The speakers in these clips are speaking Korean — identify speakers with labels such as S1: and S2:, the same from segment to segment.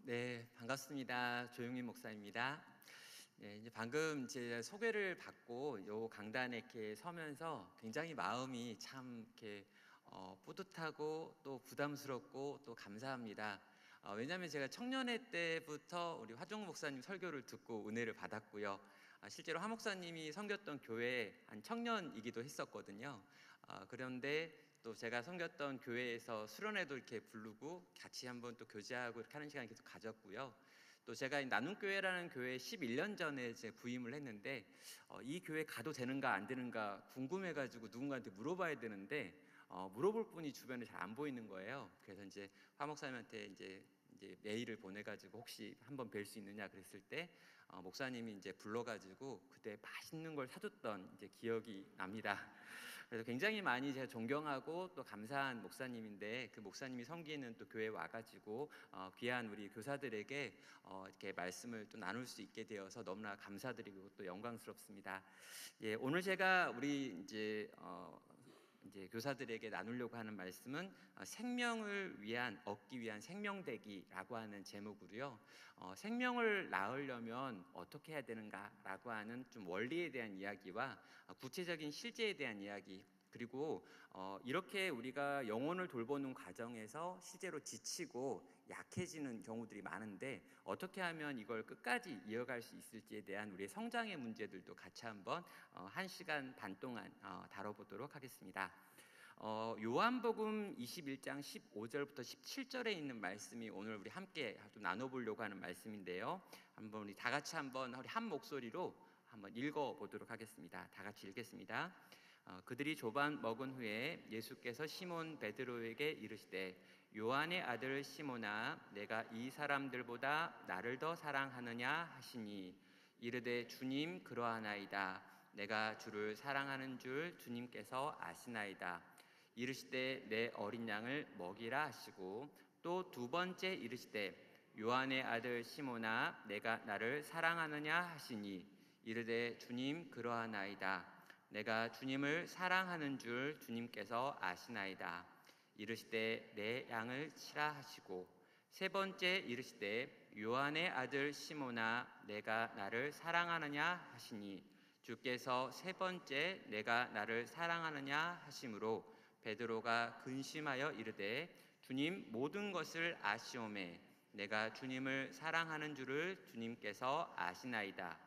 S1: 네, 반갑습니다. 조용민 목사입니다. 네, 이제 방금 제 소개를 받고 요 강단에 이렇게 서면서 굉장히 마음이 참 이렇게 뿌듯하고 또 부담스럽고 또 감사합니다. 왜냐하면 제가 청년회 때부터 우리 화종 목사님 설교를 듣고 은혜를 받았고요. 실제로 화 목사님이 섬겼던 교회 한 청년이기도 했었거든요. 그런데 또 제가 섬겼던 교회에서 수련회도 이렇게 부르고 같이 한번 또 교제하고 이렇게 하는 시간을 계속 가졌고요. 또 제가 이 나눔교회라는 교회에 11년 전에 이제 부임을 했는데 이 교회 가도 되는가 안 되는가 궁금해가지고 누군가한테 물어봐야 되는데 물어볼 분이 주변에 잘 안 보이는 거예요. 그래서 이제 화 목사님한테 이제 메일을 보내가지고 혹시 한번 뵐 수 있느냐 그랬을 때 목사님이 이제 불러가지고 그때 맛있는 걸 사줬던 이제 기억이 납니다. 그래서 굉장히 많이 제가 존경하고 또 감사한 목사님인데 그 목사님이 섬기는 또 교회에 와가지고 귀한 우리 교사들에게 이렇게 말씀을 또 나눌 수 있게 되어서 너무나 감사드리고 또 영광스럽습니다. 예, 오늘 제가 우리 이제 교사들에게 나누려고 하는 말씀은 생명을 위한 얻기 위한 생명되기라고 하는 제목으로요. 생명을 낳으려면 어떻게 해야 되는가라고 하는 좀 원리에 대한 이야기와 구체적인 실제에 대한 이야기, 그리고 이렇게 우리가 영혼을 돌보는 과정에서 실제로 지치고 약해지는 경우들이 많은데 어떻게 하면 이걸 끝까지 이어갈 수 있을지에 대한 우리의 성장의 문제들도 같이 한번 1시간 반 동안 다뤄보도록 하겠습니다. 요한복음 21장 15절부터 17절에 있는 말씀이 오늘 우리 함께 좀 나눠보려고 하는 말씀인데요. 한번 우리 다 같이 한번 우리 한 목소리로 한번 읽어보도록 하겠습니다. 다 같이 읽겠습니다. 그들이 조반 먹은 후에 예수께서 시몬 베드로에게 이르시되 요한의 아들 시몬아 내가 이 사람들보다 나를 더 사랑하느냐 하시니 이르되 주님 그러하나이다. 내가 주를 사랑하는 줄 주님께서 아시나이다. 이르시되 내 어린 양을 먹이라 하시고 또 두 번째 이르시되 요한의 아들 시몬아 내가 나를 사랑하느냐 하시니 이르되 주님 그러하나이다. 내가 주님을 사랑하는 줄 주님께서 아시나이다. 이르시되 내 양을 치라 하시고 세 번째 이르시되 요한의 아들 시몬아 내가 나를 사랑하느냐 하시니 주께서 세 번째 내가 나를 사랑하느냐 하심으로 베드로가 근심하여 이르되 주님 모든 것을 아시오매 내가 주님을 사랑하는 줄을 주님께서 아시나이다.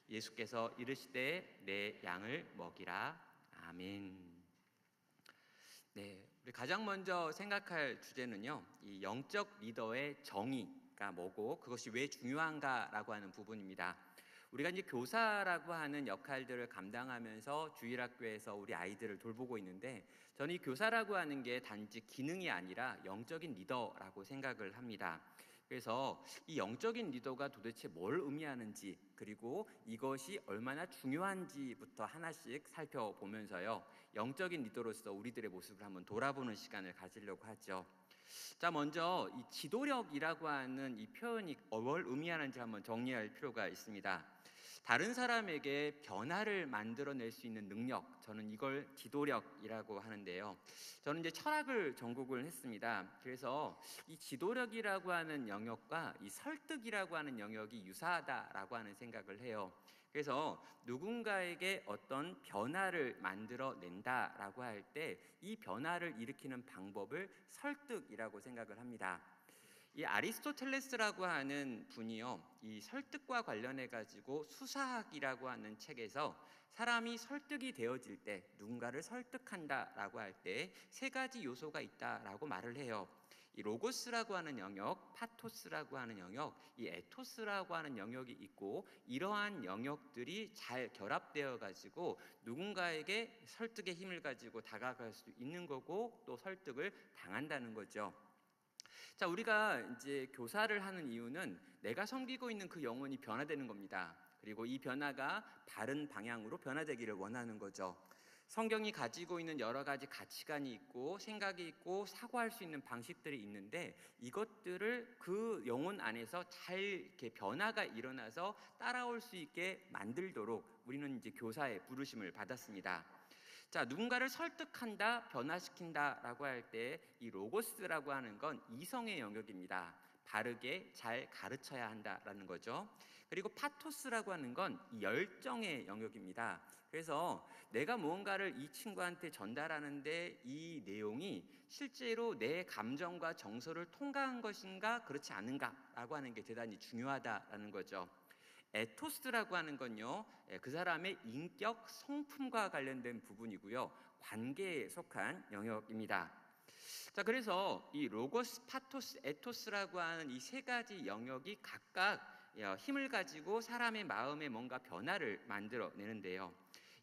S1: 예수께서 이르시되 내 양을 먹이라. 아멘. 네, 우리 가장 먼저 생각할 주제는요, 이 영적 리더의 정의가 뭐고 그것이 왜 중요한가라고 하는 부분입니다. 우리가 이제 교사라고 하는 역할들을 감당하면서 주일학교에서 우리 아이들을 돌보고 있는데 저는 이 교사라고 하는 게 단지 기능이 아니라 영적인 리더라고 생각을 합니다. 그래서 이 영적인 리더가 도대체 뭘 의미하는지, 그리고 이것이 얼마나 중요한지부터 하나씩 살펴보면서요, 영적인 리더로서 우리들의 모습을 한번 돌아보는 시간을 가지려고 하죠. 자, 먼저 이 지도력이라고 하는 이 표현이 뭘 의미하는지 한번 정리할 필요가 있습니다. 다른 사람에게 변화를 만들어낼 수 있는 능력, 저는 이걸 지도력이라고 하는데요. 저는 이제 철학을 전공을 했습니다. 그래서 이 지도력이라고 하는 영역과 이 설득이라고 하는 영역이 유사하다라고 하는 생각을 해요. 그래서 누군가에게 어떤 변화를 만들어낸다라고 할 때 이 변화를 일으키는 방법을 설득이라고 생각을 합니다. 이 아리스토텔레스라고 하는 분이요, 이 설득과 관련해 가지고 수사학이라고 하는 책에서 사람이 설득이 되어질 때, 누군가를 설득한다라고 할 때 세 가지 요소가 있다라고 말을 해요. 이 로고스라고 하는 영역, 파토스라고 하는 영역, 이 에토스라고 하는 영역이 있고, 이러한 영역들이 잘 결합되어 가지고 누군가에게 설득의 힘을 가지고 다가갈 수 있는 거고, 또 설득을 당한다는 거죠. 자, 우리가 이제 교사를 하는 이유는 내가 섬기고 있는 그 영혼이 변화되는 겁니다. 그리고 이 변화가 바른 방향으로 변화되기를 원하는 거죠. 성경이 가지고 있는 여러 가지 가치관이 있고 생각이 있고 사고할 수 있는 방식들이 있는데 이것들을 그 영혼 안에서 잘 이렇게 변화가 일어나서 따라올 수 있게 만들도록 우리는 이제 교사의 부르심을 받았습니다. 자, 누군가를 설득한다, 변화시킨다라고 할 때 이 로고스라고 하는 건 이성의 영역입니다. 바르게 잘 가르쳐야 한다라는 거죠. 그리고 파토스라고 하는 건 열정의 영역입니다. 그래서 내가 무언가를 이 친구한테 전달하는데 이 내용이 실제로 내 감정과 정서를 통과한 것인가 그렇지 않은가라고 하는 게 대단히 중요하다라는 거죠. 에토스라고 하는 건요, 그 사람의 인격 성품과 관련된 부분이고요, 관계에 속한 영역입니다. 자, 그래서 이 로고스, 파토스, 에토스라고 하는 이 세 가지 영역이 각각 힘을 가지고 사람의 마음에 뭔가 변화를 만들어내는데요.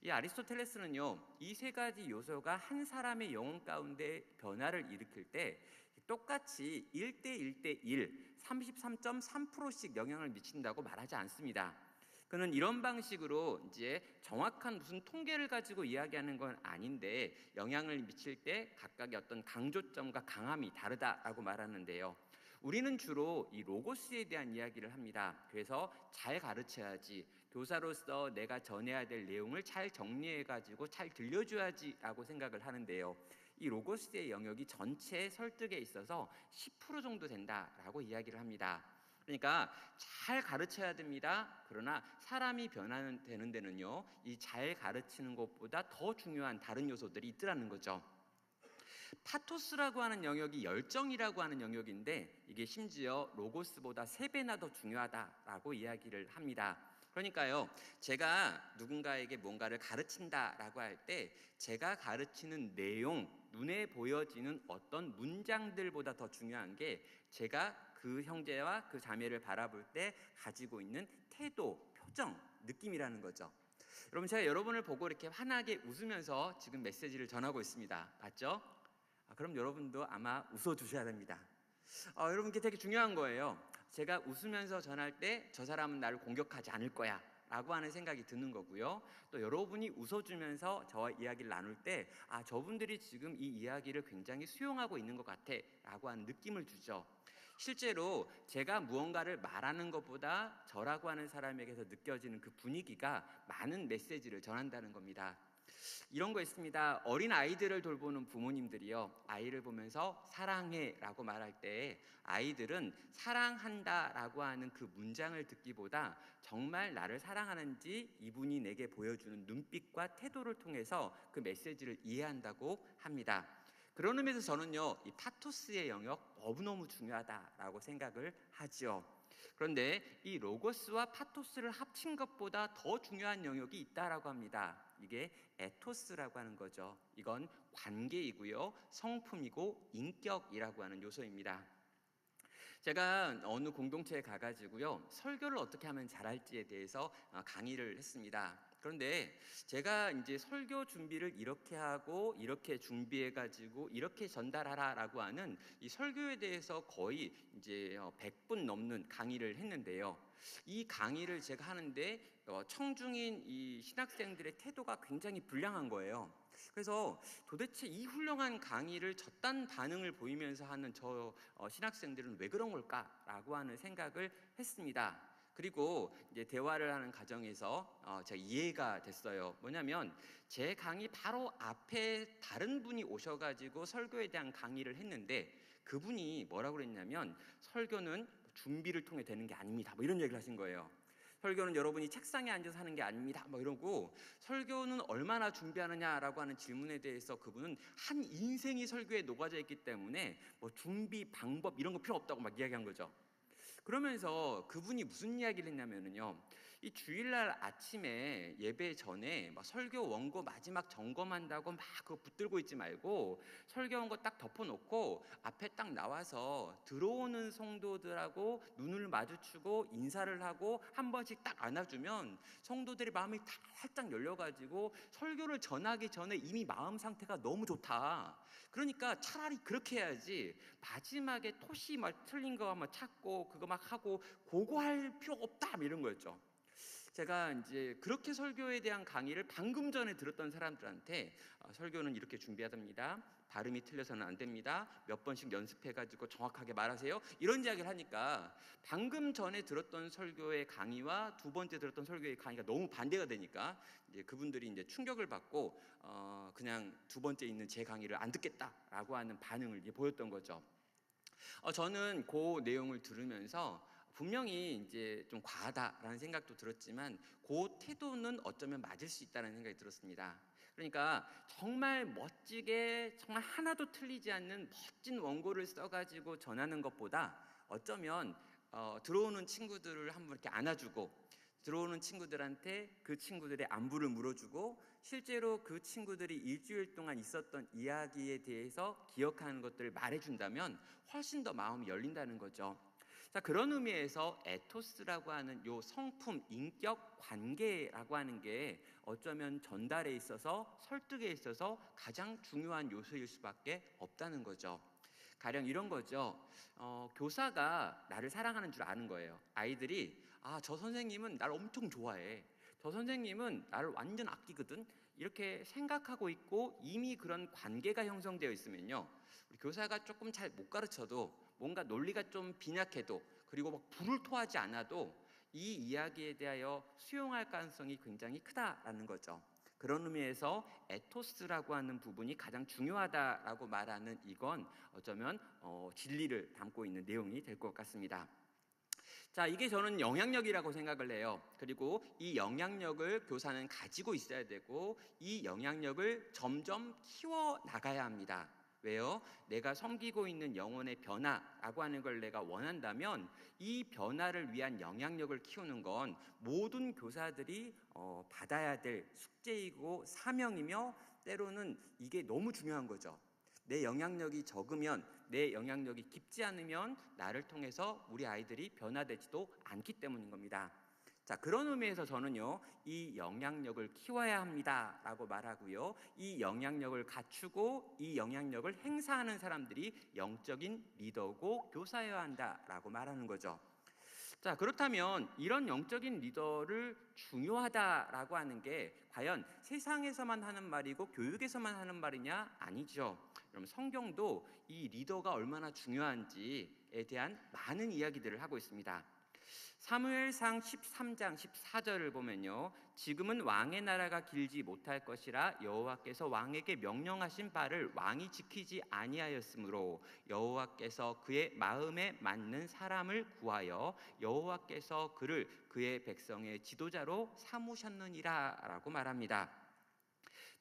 S1: 이 아리스토텔레스는요, 이 세 가지 요소가 한 사람의 영혼 가운데 변화를 일으킬 때 똑같이 1대1대1, 33.3%씩 영향을 미친다고 말하지 않습니다. 그는 이런 방식으로 이제 정확한 무슨 통계를 가지고 이야기하는 건 아닌데 영향을 미칠 때 각각의 어떤 강조점과 강함이 다르다라고 말하는데요. 우리는 주로 이 로고스에 대한 이야기를 합니다. 그래서 잘 가르쳐야지, 교사로서 내가 전해야 될 내용을 잘 정리해가지고 잘 들려줘야지라고 생각을 하는데요. 이 로고스의 영역이 전체 설득에 있어서 10% 정도 된다라고 이야기를 합니다. 그러니까 잘 가르쳐야 됩니다. 그러나 사람이 변화는 되는 데는요, 이 잘 가르치는 것보다 더 중요한 다른 요소들이 있더라는 거죠. 파토스라고 하는 영역이 열정이라고 하는 영역인데 이게 심지어 로고스보다 3배나 더 중요하다라고 이야기를 합니다. 그러니까요, 제가 누군가에게 뭔가를 가르친다라고 할 때 제가 가르치는 내용, 눈에 보여지는 어떤 문장들보다 더 중요한 게 제가 그 형제와 그 자매를 바라볼 때 가지고 있는 태도, 표정, 느낌이라는 거죠. 여러분, 제가 여러분을 보고 이렇게 환하게 웃으면서 지금 메시지를 전하고 있습니다. 맞죠? 그럼 여러분도 아마 웃어주셔야 됩니다. 여러분, 이게 되게 중요한 거예요. 제가 웃으면서 전할 때 저 사람은 나를 공격하지 않을 거야 라고 하는 생각이 드는 거고요. 또 여러분이 웃어주면서 저와 이야기를 나눌 때 저분들이 지금 이 이야기를 굉장히 수용하고 있는 것 같아 라고 하는 느낌을 주죠. 실제로 제가 무언가를 말하는 것보다 저라고 하는 사람에게서 느껴지는 그 분위기가 많은 메시지를 전한다는 겁니다. 이런 거 있습니다. 어린 아이들을 돌보는 부모님들이요, 아이를 보면서 사랑해 라고 말할 때 아이들은 사랑한다 라고 하는 그 문장을 듣기보다 정말 나를 사랑하는지 이분이 내게 보여주는 눈빛과 태도를 통해서 그 메시지를 이해한다고 합니다. 그런 의미에서 저는요, 이 파토스의 영역 너무너무 중요하다라고 생각을 하죠. 그런데 이 로고스와 파토스를 합친 것보다 더 중요한 영역이 있다라고 합니다. 이게 에토스라고 하는 거죠. 이건 관계이고요, 성품이고 인격이라고 하는 요소입니다. 제가 어느 공동체에 가가지고요, 설교를 어떻게 하면 잘할지에 대해서 강의를 했습니다. 그런데 제가 이제 설교 준비를 이렇게 하고 이렇게 준비해가지고 이렇게 전달하라라고 하는 이 설교에 대해서 거의 이제 100분 넘는 강의를 했는데요. 이 강의를 제가 하는데 청중인 이 신학생들의 태도가 굉장히 불량한 거예요. 그래서 도대체 이 훌륭한 강의를 저딴 반응을 보이면서 하는 저 신학생들은 왜 그런 걸까라고 하는 생각을 했습니다. 그리고 이제 대화를 하는 과정에서 제가 이해가 됐어요. 뭐냐면 제 강의 바로 앞에 다른 분이 오셔가지고 설교에 대한 강의를 했는데 그분이 뭐라고 그랬냐면 설교는 준비를 통해 되는 게 아닙니다. 뭐 이런 얘기를 하신 거예요. 설교는 여러분이 책상에 앉아서 하는 게 아닙니다. 뭐 이러고 설교는 얼마나 준비하느냐라고 하는 질문에 대해서 그분은 한 인생이 설교에 녹아져 있기 때문에 뭐 준비 방법 이런 거 필요 없다고 막 이야기한 거죠. 그러면서 그분이 무슨 이야기를 했냐면요, 이 주일날 아침에 예배 전에 막 설교 원고 마지막 점검한다고 막 그거 붙들고 있지 말고 설교 원고 딱 덮어놓고 앞에 딱 나와서 들어오는 성도들하고 눈을 마주치고 인사를 하고 한 번씩 딱 안아주면 성도들의 마음이 다 활짝 열려가지고 설교를 전하기 전에 이미 마음 상태가 너무 좋다. 그러니까 차라리 그렇게 해야지 마지막에 토시 막 틀린 거 막 찾고 그거 막 하고 그거 할 필요 없다 이런 거였죠. 제가 이제 그렇게 설교에 대한 강의를 방금 전에 들었던 사람들한테 설교는 이렇게 준비해야 됩니다. 발음이 틀려서는 안 됩니다. 몇 번씩 연습해가지고 정확하게 말하세요. 이런 이야기를 하니까 방금 전에 들었던 설교의 강의와 두 번째 들었던 설교의 강의가 너무 반대가 되니까 이제 그분들이 이제 충격을 받고 그냥 두 번째 있는 제 강의를 안 듣겠다라고 하는 반응을 이제 보였던 거죠. 저는 그 내용을 들으면서 분명히 이제 좀 과하다라는 생각도 들었지만 그 태도는 어쩌면 맞을 수 있다는 생각이 들었습니다. 그러니까 정말 멋지게 정말 하나도 틀리지 않는 멋진 원고를 써가지고 전하는 것보다 어쩌면 들어오는 친구들을 한번 이렇게 안아주고 들어오는 친구들한테 그 친구들의 안부를 물어주고 실제로 그 친구들이 일주일 동안 있었던 이야기에 대해서 기억하는 것들을 말해준다면 훨씬 더 마음이 열린다는 거죠. 자, 그런 의미에서 에토스라고 하는 요 성품, 인격, 관계라고 하는 게 어쩌면 전달에 있어서 설득에 있어서 가장 중요한 요소일 수밖에 없다는 거죠. 가령 이런 거죠. 교사가 나를 사랑하는 줄 아는 거예요. 아이들이 저 선생님은 나를 엄청 좋아해. 저 선생님은 나를 완전 아끼거든. 이렇게 생각하고 있고 이미 그런 관계가 형성되어 있으면요. 우리 교사가 조금 잘 못 가르쳐도 뭔가 논리가 좀 빈약해도 그리고 막 불을 토하지 않아도 이 이야기에 대하여 수용할 가능성이 굉장히 크다라는 거죠. 그런 의미에서 에토스라고 하는 부분이 가장 중요하다라고 말하는 이건 어쩌면 진리를 담고 있는 내용이 될 것 같습니다. 자, 이게 저는 영향력이라고 생각을 해요. 그리고 이 영향력을 교사는 가지고 있어야 되고 이 영향력을 점점 키워 나가야 합니다. 왜요? 내가 섬기고 있는 영혼의 변화라고 하는 걸 내가 원한다면 이 변화를 위한 영향력을 키우는 건 모든 교사들이 받아야 될 숙제이고 사명이며 때로는 이게 너무 중요한 거죠. 내 영향력이 적으면 내 영향력이 깊지 않으면 나를 통해서 우리 아이들이 변화되지도 않기 때문인 겁니다. 자, 그런 의미에서 저는요, 이 영향력을 키워야 합니다 라고 말하고요, 이 영향력을 갖추고 이 영향력을 행사하는 사람들이 영적인 리더고 교사여야 한다 라고 말하는 거죠. 자, 그렇다면 이런 영적인 리더를 중요하다라고 하는 게 과연 세상에서만 하는 말이고 교육에서만 하는 말이냐? 아니죠. 그럼 성경도 이 리더가 얼마나 중요한지에 대한 많은 이야기들을 하고 있습니다. 사무엘상 13장 14절을 보면요, 지금은 왕의 나라가 길지 못할 것이라 여호와께서 왕에게 명령하신 바를 왕이 지키지 아니하였으므로 여호와께서 그의 마음에 맞는 사람을 구하여 여호와께서 그를 그의 백성의 지도자로 삼으셨느니라 라고 말합니다.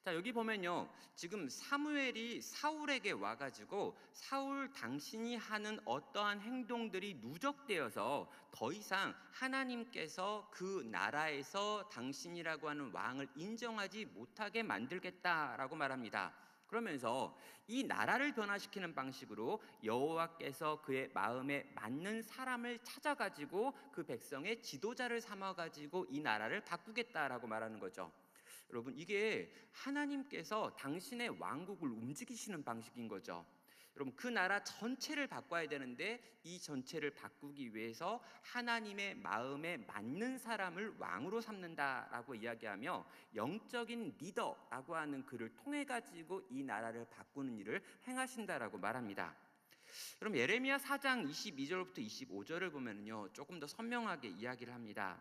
S1: 자, 여기 보면요, 지금 사무엘이 사울에게 와가지고 사울 당신이 하는 어떠한 행동들이 누적되어서 더 이상 하나님께서 그 나라에서 당신이라고 하는 왕을 인정하지 못하게 만들겠다라고 말합니다. 그러면서 이 나라를 변화시키는 방식으로 여호와께서 그의 마음에 맞는 사람을 찾아가지고 그 백성의 지도자를 삼아가지고 이 나라를 바꾸겠다라고 말하는 거죠. 여러분, 이게 하나님께서 당신의 왕국을 움직이시는 방식인 거죠. 여러분, 그 나라 전체를 바꿔야 되는데 이 전체를 바꾸기 위해서 하나님의 마음에 맞는 사람을 왕으로 삼는다라고 이야기하며 영적인 리더라고 하는 그를 통해 가지고 이 나라를 바꾸는 일을 행하신다라고 말합니다. 그럼 예레미야 4장 22절부터 25절을 보면요, 조금 더 선명하게 이야기를 합니다.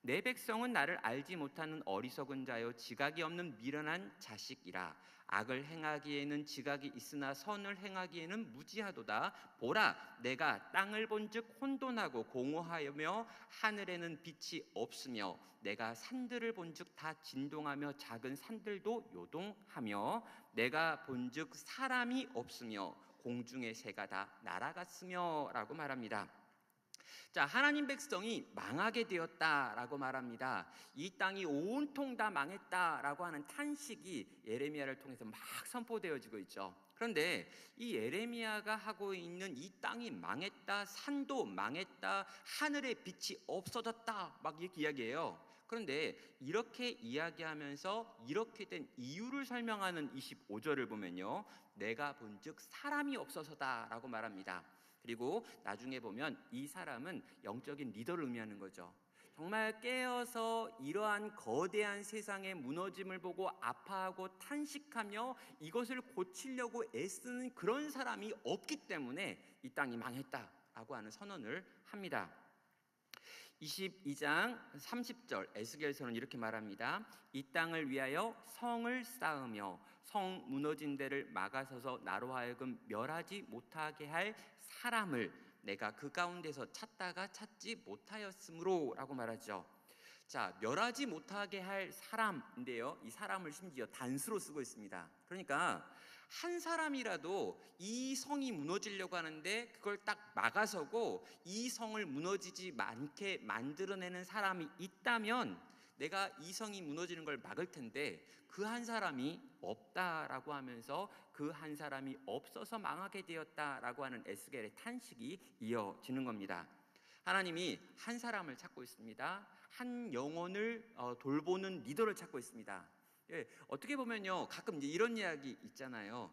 S1: 내 백성은 나를 알지 못하는 어리석은 자요 지각이 없는 미련한 자식이라. 악을 행하기에는 지각이 있으나 선을 행하기에는 무지하도다. 보라, 내가 땅을 본즉 혼돈하고 공허하며 하늘에는 빛이 없으며 내가 산들을 본즉 다 진동하며 작은 산들도 요동하며 내가 본즉 사람이 없으며 공중의 새가 다 날아갔으며 라고 말합니다. 자, 하나님 백성이 망하게 되었다라고 말합니다. 이 땅이 온통 다 망했다라고 하는 탄식이 예레미야를 통해서 막 선포되어지고 있죠. 그런데 이 예레미야가 하고 있는 이 땅이 망했다, 산도 망했다, 하늘의 빛이 없어졌다 막 이렇게 이야기해요. 그런데 이렇게 이야기하면서 이렇게 된 이유를 설명하는 25절을 보면요, 내가 본즉 사람이 없어서다 라고 말합니다. 그리고 나중에 보면 이 사람은 영적인 리더를 의미하는 거죠. 정말 깨어서 이러한 거대한 세상의 무너짐을 보고 아파하고 탄식하며 이것을 고치려고 애쓰는 그런 사람이 없기 때문에 이 땅이 망했다라고 하는 선언을 합니다. 22장 30절 에스겔서는 이렇게 말합니다. 이 땅을 위하여 성을 쌓으며 성 무너진 데를 막아서서 나로 하여금 멸하지 못하게 할 사람을 내가 그 가운데서 찾다가 찾지 못하였으므로 라고 말하죠. 자, 멸하지 못하게 할 사람인데요, 이 사람을 심지어 단수로 쓰고 있습니다. 그러니까 한 사람이라도 이 성이 무너지려고 하는데 그걸 딱 막아서고 이 성을 무너지지 않게 만들어내는 사람이 있다면 내가 이 성이 무너지는 걸 막을 텐데 그 한 사람이 없다라고 하면서 그 한 사람이 없어서 망하게 되었다라고 하는 에스겔의 탄식이 이어지는 겁니다. 하나님이 한 사람을 찾고 있습니다. 한 영혼을 돌보는 리더를 찾고 있습니다. 예, 어떻게 보면요, 가끔 이제 이런 이야기 있잖아요.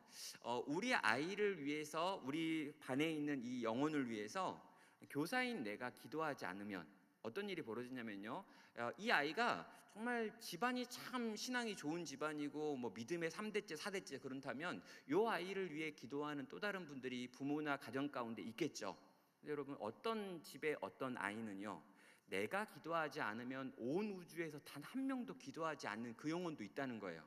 S1: 우리 아이를 위해서, 우리 반에 있는 이 영혼을 위해서 교사인 내가 기도하지 않으면 어떤 일이 벌어지냐면요, 이 아이가 정말 집안이 참 신앙이 좋은 집안이고 뭐 믿음의 3대째 4대째 그렇다면 이 아이를 위해 기도하는 또 다른 분들이 부모나 가정 가운데 있겠죠. 근데 여러분, 어떤 집에 어떤 아이는요, 내가 기도하지 않으면 온 우주에서 단 한 명도 기도하지 않는 그 영혼도 있다는 거예요.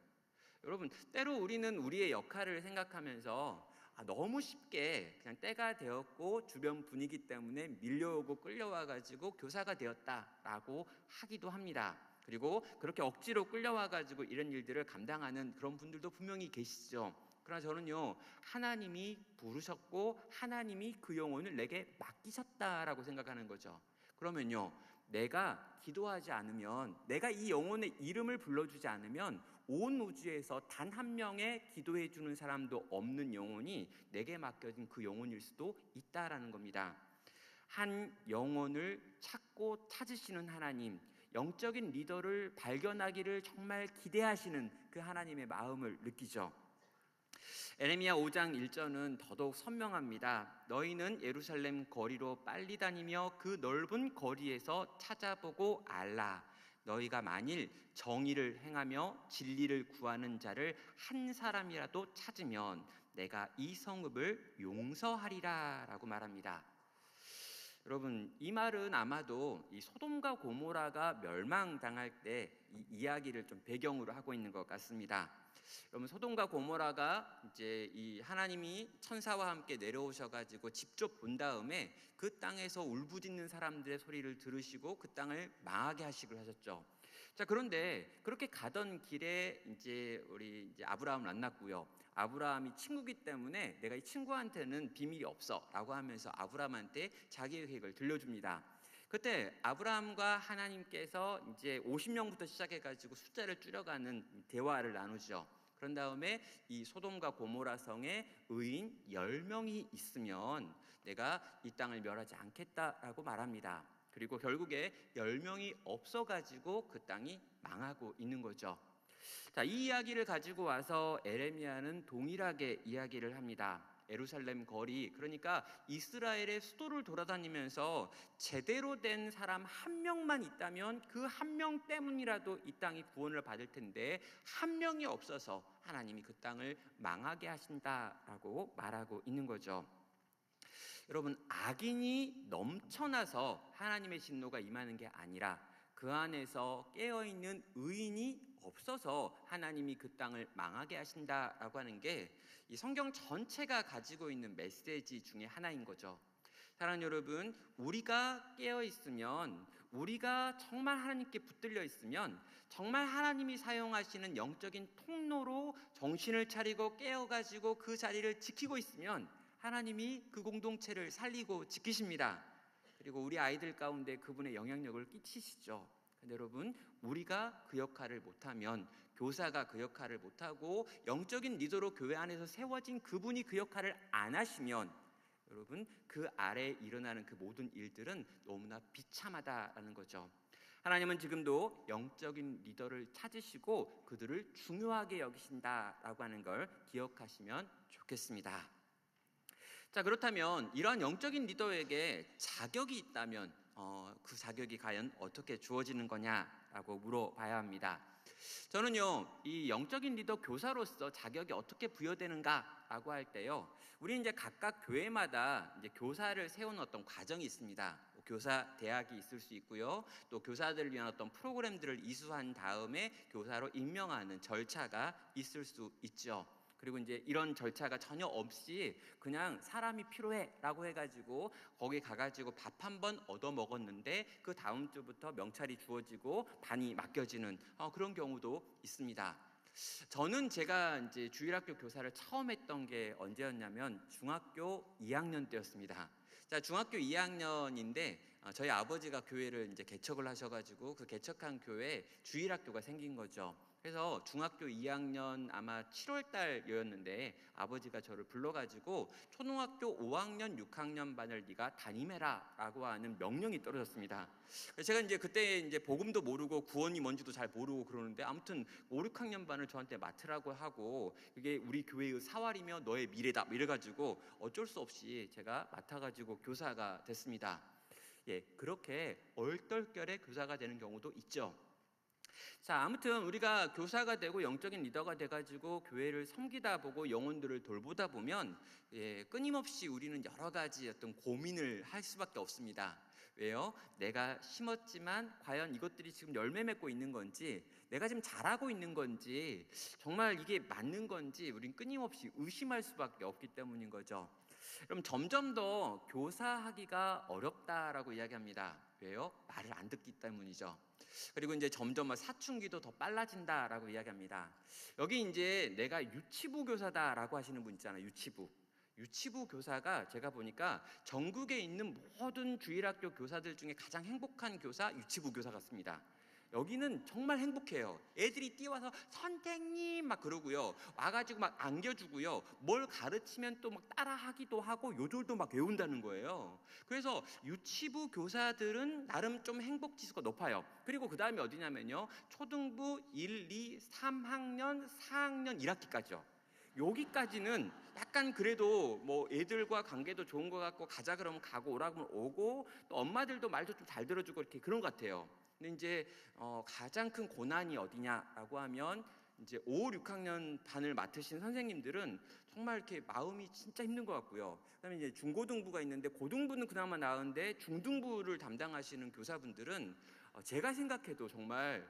S1: 여러분, 때로 우리는 우리의 역할을 생각하면서 너무 쉽게 그냥 때가 되었고 주변 분위기 때문에 밀려오고 끌려와가지고 교사가 되었다라고 하기도 합니다. 그리고 그렇게 억지로 끌려와가지고 이런 일들을 감당하는 그런 분들도 분명히 계시죠. 그러나 저는요, 하나님이 부르셨고 하나님이 그 영혼을 내게 맡기셨다라고 생각하는 거죠. 그러면요, 내가 기도하지 않으면, 내가 이 영혼의 이름을 불러주지 않으면 온 우주에서 단 한 명의 기도해 주는 사람도 없는 영혼이 내게 맡겨진 그 영혼일 수도 있다라는 겁니다. 한 영혼을 찾고 찾으시는 하나님, 영적인 리더를 발견하기를 정말 기대하시는 그 하나님의 마음을 느끼죠. 에레미야 5장 1절은 더더욱 선명합니다. 너희는 예루살렘 거리로 빨리 다니며 그 넓은 거리에서 찾아보고 알라. 너희가 만일 정의를 행하며 진리를 구하는 자를 한 사람이라도 찾으면 내가 이 성읍을 용서하리라 라고 말합니다. 여러분, 이 말은 아마도 이 소돔과 고모라가 멸망당할 때 이 이야기를 좀 배경으로 하고 있는 것 같습니다. 여러분, 소돔과 고모라가 이제 이 하나님이 천사와 함께 내려오셔가지고 직접 본 다음에 그 땅에서 울부짖는 사람들의 소리를 들으시고 그 땅을 망하게 하시기로 하셨죠. 자, 그런데 그렇게 가던 길에 우리 아브라함을 만났고요. 아브라함이 친구기 때문에 내가 이 친구한테는 비밀이 없어라고 하면서 아브라함한테 자기의 계획을 들려줍니다. 그때 아브라함과 하나님께서 이제 50명부터 시작해가지고 숫자를 줄여가는 대화를 나누죠. 그런 다음에 이 소돔과 고모라 성에 의인 10명이 있으면 내가 이 땅을 멸하지 않겠다라고 말합니다. 그리고 결국에 10명이 없어가지고 그 땅이 망하고 있는 거죠. 자, 이 이야기를 가지고 와서 에레미야는 동일하게 이야기를 합니다. 예루살렘 거리, 그러니까 이스라엘의 수도를 돌아다니면서 제대로 된 사람 한 명만 있다면 그 한 명 때문이라도 이 땅이 구원을 받을 텐데 한 명이 없어서 하나님이 그 땅을 망하게 하신다라고 말하고 있는 거죠. 여러분, 악인이 넘쳐나서 하나님의 진노가 임하는 게 아니라 그 안에서 깨어있는 의인이 없어서 하나님이 그 땅을 망하게 하신다라고 하는 게 이 성경 전체가 가지고 있는 메시지 중에 하나인 거죠. 사랑하는 여러분, 우리가 깨어있으면, 우리가 정말 하나님께 붙들려 있으면, 정말 하나님이 사용하시는 영적인 통로로 정신을 차리고 깨어가지고 그 자리를 지키고 있으면 하나님이 그 공동체를 살리고 지키십니다. 그리고 우리 아이들 가운데 그분의 영향력을 끼치시죠. 근데 여러분, 우리가 그 역할을 못하면, 교사가 그 역할을 못하고 영적인 리더로 교회 안에서 세워진 그분이 그 역할을 안 하시면 여러분, 그 아래에 일어나는 그 모든 일들은 너무나 비참하다라는 거죠. 하나님은 지금도 영적인 리더를 찾으시고 그들을 중요하게 여기신다라고 하는 걸 기억하시면 좋겠습니다. 자, 그렇다면 이러한 영적인 리더에게 자격이 있다면 그 자격이 과연 어떻게 주어지는 거냐라고 물어봐야 합니다. 저는요, 이 영적인 리더 교사로서 자격이 어떻게 부여되는가라고 할 때요, 우리 이제 각각 교회마다 이제 교사를 세우는 어떤 과정이 있습니다. 교사 대학이 있을 수 있고요. 또 교사들을 위한 어떤 프로그램들을 이수한 다음에 교사로 임명하는 절차가 있을 수 있죠. 그리고 이제 이런 절차가 전혀 없이 그냥 사람이 필요해라고 해가지고 거기 가가지고 밥 한 번 얻어 먹었는데 그 다음 주부터 명찰이 주어지고 반이 맡겨지는 그런 경우도 있습니다. 저는 제가 이제 주일학교 교사를 처음 했던 게 언제였냐면 중학교 2학년 때였습니다. 자, 중학교 2학년인데 저희 아버지가 교회를 이제 개척을 하셔가지고 그 개척한 교회에 주일학교가 생긴 거죠. 그래서 중학교 2학년 아마 7월 달이었는데 아버지가 저를 불러가지고 초등학교 5학년, 6학년 반을 네가 담임해라라고 하는 명령이 떨어졌습니다. 제가 이제 그때 이제 복음도 모르고 구원이 뭔지도 잘 모르고 그러는데 아무튼 5, 6학년 반을 저한테 맡으라고 하고 이게 우리 교회의 사활이며 너의 미래다 이래가지고 어쩔 수 없이 제가 맡아가지고 교사가 됐습니다. 예, 그렇게 얼떨결에 교사가 되는 경우도 있죠. 자, 아무튼 우리가 교사가 되고 영적인 리더가 돼가지고 교회를 섬기다 보고 영혼들을 돌보다 보면 끊임없이 우리는 여러 가지 어떤 고민을 할 수밖에 없습니다. 왜요? 내가 심었지만 과연 이것들이 지금 열매 맺고 있는 건지, 내가 지금 잘하고 있는 건지, 정말 이게 맞는 건지 우린 끊임없이 의심할 수밖에 없기 때문인 거죠. 그럼 점점 더 교사하기가 어렵다라고 이야기합니다. 왜요? 말을 안 듣기 때문이죠. 그리고 이제 점점 사춘기도 더 빨라진다라고 이야기합니다. 여기 이제 내가 유치부 교사다라고 하시는 분 있잖아요. 유치부 교사가 제가 보니까 전국에 있는 모든 주일학교 교사들 중에 가장 행복한 교사 유치부 교사 같습니다. 여기는 정말 행복해요. 애들이 뛰어와서 선생님 막 그러고요, 와가지고 막 안겨주고요, 뭘 가르치면 또 막 따라하기도 하고 요절도 막 외운다는 거예요. 그래서 유치부 교사들은 나름 좀 행복 지수가 높아요. 그리고 그 다음에 어디냐면요, 초등부 1, 2, 3학년, 4학년 1학기까지요. 여기까지는 약간 그래도 뭐 애들과 관계도 좋은 것 같고 가자 그러면 가고 오라 그러면 오고 또 엄마들도 말도 좀 잘 들어주고 이렇게 그런 것 같아요. 근데 이제 가장 큰 고난이 어디냐라고 하면 이제 5, 6학년 반을 맡으신 선생님들은 정말 이렇게 마음이 진짜 힘든 것 같고요. 그다음에 이제 중고등부가 있는데 고등부는 그나마 나은데 중등부를 담당하시는 교사분들은 제가 생각해도 정말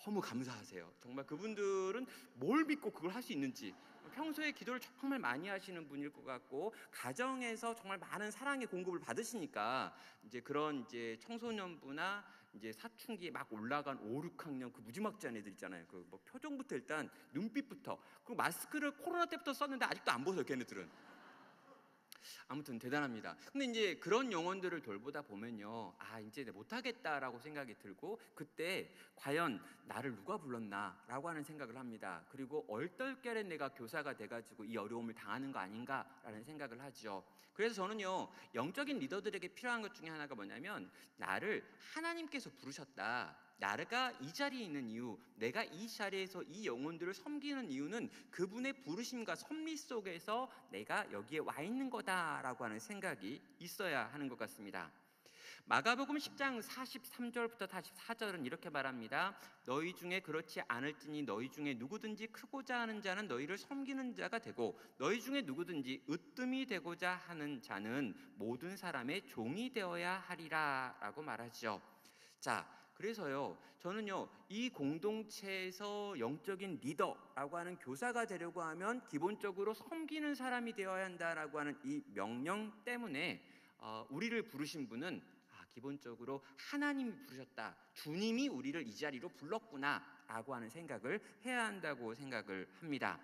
S1: 너무 감사하세요. 정말 그분들은 뭘 믿고 그걸 할 수 있는지, 평소에 기도를 정말 많이 하시는 분일 것 같고 가정에서 정말 많은 사랑의 공급을 받으시니까 이제 그런 이제 청소년부나 이제 사춘기에 막 올라간 5, 6학년 그 무지막지한 애들 있잖아요. 그 뭐 표정부터 일단 눈빛부터, 그 마스크를 코로나 때부터 썼는데 아직도 안 벗어요, 걔네들은. 아무튼 대단합니다. 근데 이제 그런 영혼들을 돌보다 보면요, 이제 못하겠다라고 생각이 들고 그때 과연 나를 누가 불렀나라고 하는 생각을 합니다. 그리고 얼떨결에 내가 교사가 돼가지고 이 어려움을 당하는 거 아닌가라는 생각을 하죠. 그래서 저는요, 영적인 리더들에게 필요한 것 중에 하나가 뭐냐면 나를 하나님께서 부르셨다, 나가 이 자리에 있는 이유, 내가 이 자리에서 이 영혼들을 섬기는 이유는 그분의 부르심과 섭리 속에서 내가 여기에 와 있는 거다라고 하는 생각이 있어야 하는 것 같습니다. 마가복음 10장 43절부터 44절은 이렇게 말합니다. 너희 중에 그렇지 않을지니 너희 중에 누구든지 크고자 하는 자는 너희를 섬기는 자가 되고 너희 중에 누구든지 으뜸이 되고자 하는 자는 모든 사람의 종이 되어야 하리라 라고 말하죠. 자, 그래서요, 저는요, 이 공동체에서 영적인 리더라고 하는 교사가 되려고 하면 기본적으로 섬기는 사람이 되어야 한다라고 하는 이 명령 때문에 우리를 부르신 분은 기본적으로 하나님이 부르셨다, 주님이 우리를 이 자리로 불렀구나 라고 하는 생각을 해야 한다고 생각을 합니다.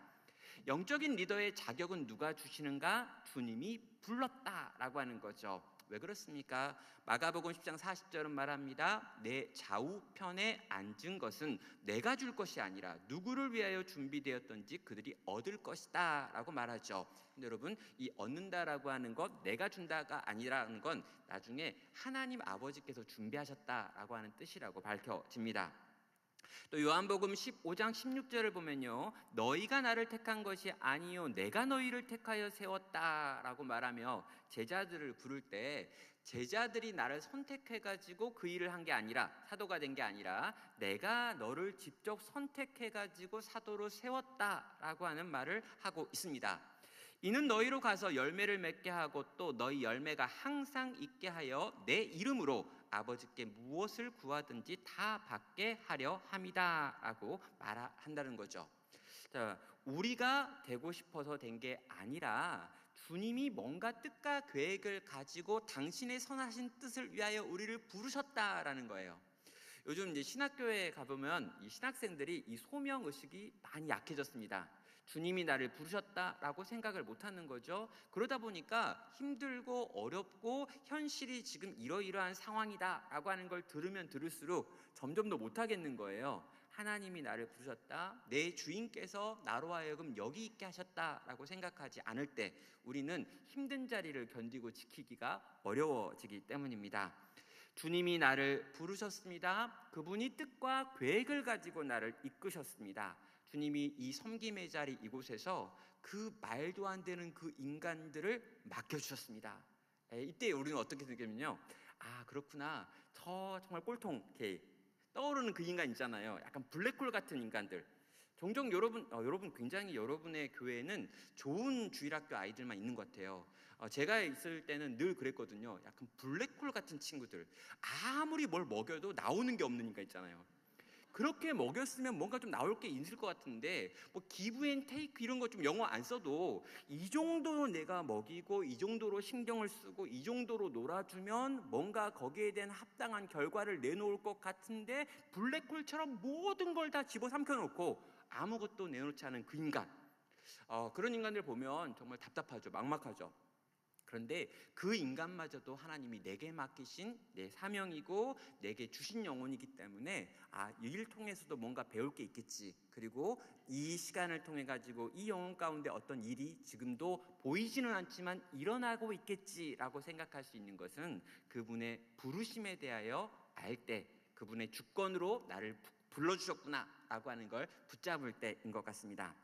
S1: 영적인 리더의 자격은 누가 주시는가? 주님이 불렀다라고 하는 거죠. 왜 그렇습니까? 마가복음 10장 40절은 말합니다. 내 좌우편에 앉은 것은 내가 줄 것이 아니라 누구를 위하여 준비되었던지 그들이 얻을 것이다 라고 말하죠. 근데 여러분, 이 얻는다라고 하는 것, 내가 준다가 아니라는 건 나중에 하나님 아버지께서 준비하셨다라고 하는 뜻이라고 밝혀집니다. 또 요한복음 15장 16절을 보면요, 너희가 나를 택한 것이 아니요 내가 너희를 택하여 세웠다라고 말하며 제자들을 부를 때 제자들이 나를 선택해가지고 그 일을 한 게 아니라, 사도가 된 게 아니라 내가 너를 직접 선택해가지고 사도로 세웠다라고 하는 말을 하고 있습니다. 이는 너희로 가서 열매를 맺게 하고 또 너희 열매가 항상 있게 하여 내 이름으로 아버지께 무엇을 구하든지 다 받게 하려 함이다 라고 말한다는 거죠. 자, 우리가 되고 싶어서 된 게 아니라 주님이 뭔가 뜻과 계획을 가지고 당신의 선하신 뜻을 위하여 우리를 부르셨다라는 거예요. 요즘 이제 신학교에 가보면 이 신학생들이 이 소명 의식이 많이 약해졌습니다. 주님이 나를 부르셨다라고 생각을 못하는 거죠. 그러다 보니까 힘들고 어렵고 현실이 지금 이러이러한 상황이다라고 하는 걸 들으면 들을수록 점점 더 못하겠는 거예요. 하나님이 나를 부르셨다, 내 주인께서 나로 하여금 여기 있게 하셨다라고 생각하지 않을 때 우리는 힘든 자리를 견디고 지키기가 어려워지기 때문입니다. 주님이 나를 부르셨습니다. 그분이 뜻과 계획을 가지고 나를 이끄셨습니다. 주님이 이 섬김의 자리 이곳에서 그 말도 안 되는 그 인간들을 맡겨주셨습니다. 이때 우리는 어떻게 느끼면요, 아 그렇구나, 저 정말 꼴통 이렇게 떠오르는 그 인간 있잖아요. 약간 블랙홀 같은 인간들. 종종 여러분 굉장히 여러분의 교회에는 좋은 주일학교 아이들만 있는 것 같아요. 제가 있을 때는 늘 그랬거든요. 약간 블랙홀 같은 친구들, 아무리 뭘 먹여도 나오는 게 없는 인간 있잖아요. 그렇게 먹였으면 뭔가 좀 나올 게 있을 것 같은데 뭐 기브 앤 테이크 이런 거 좀 영어 안 써도 이 정도로 내가 먹이고 이 정도로 신경을 쓰고 이 정도로 놀아주면 뭔가 거기에 대한 합당한 결과를 내놓을 것 같은데 블랙홀처럼 모든 걸 다 집어삼켜 놓고 아무것도 내놓지 않은 그 인간, 그런 인간들 보면 정말 답답하죠. 막막하죠. 그런데 그 인간마저도 하나님이 내게 맡기신 내 사명이고 내게 주신 영혼이기 때문에 이 일 통해서도 뭔가 배울 게 있겠지, 그리고 이 시간을 통해 가지고 이 영혼 가운데 어떤 일이 지금도 보이지는 않지만 일어나고 있겠지라고 생각할 수 있는 것은 그분의 부르심에 대하여 알 때, 그분의 주권으로 나를 불러주셨구나라고 하는 걸 붙잡을 때인 것 같습니다.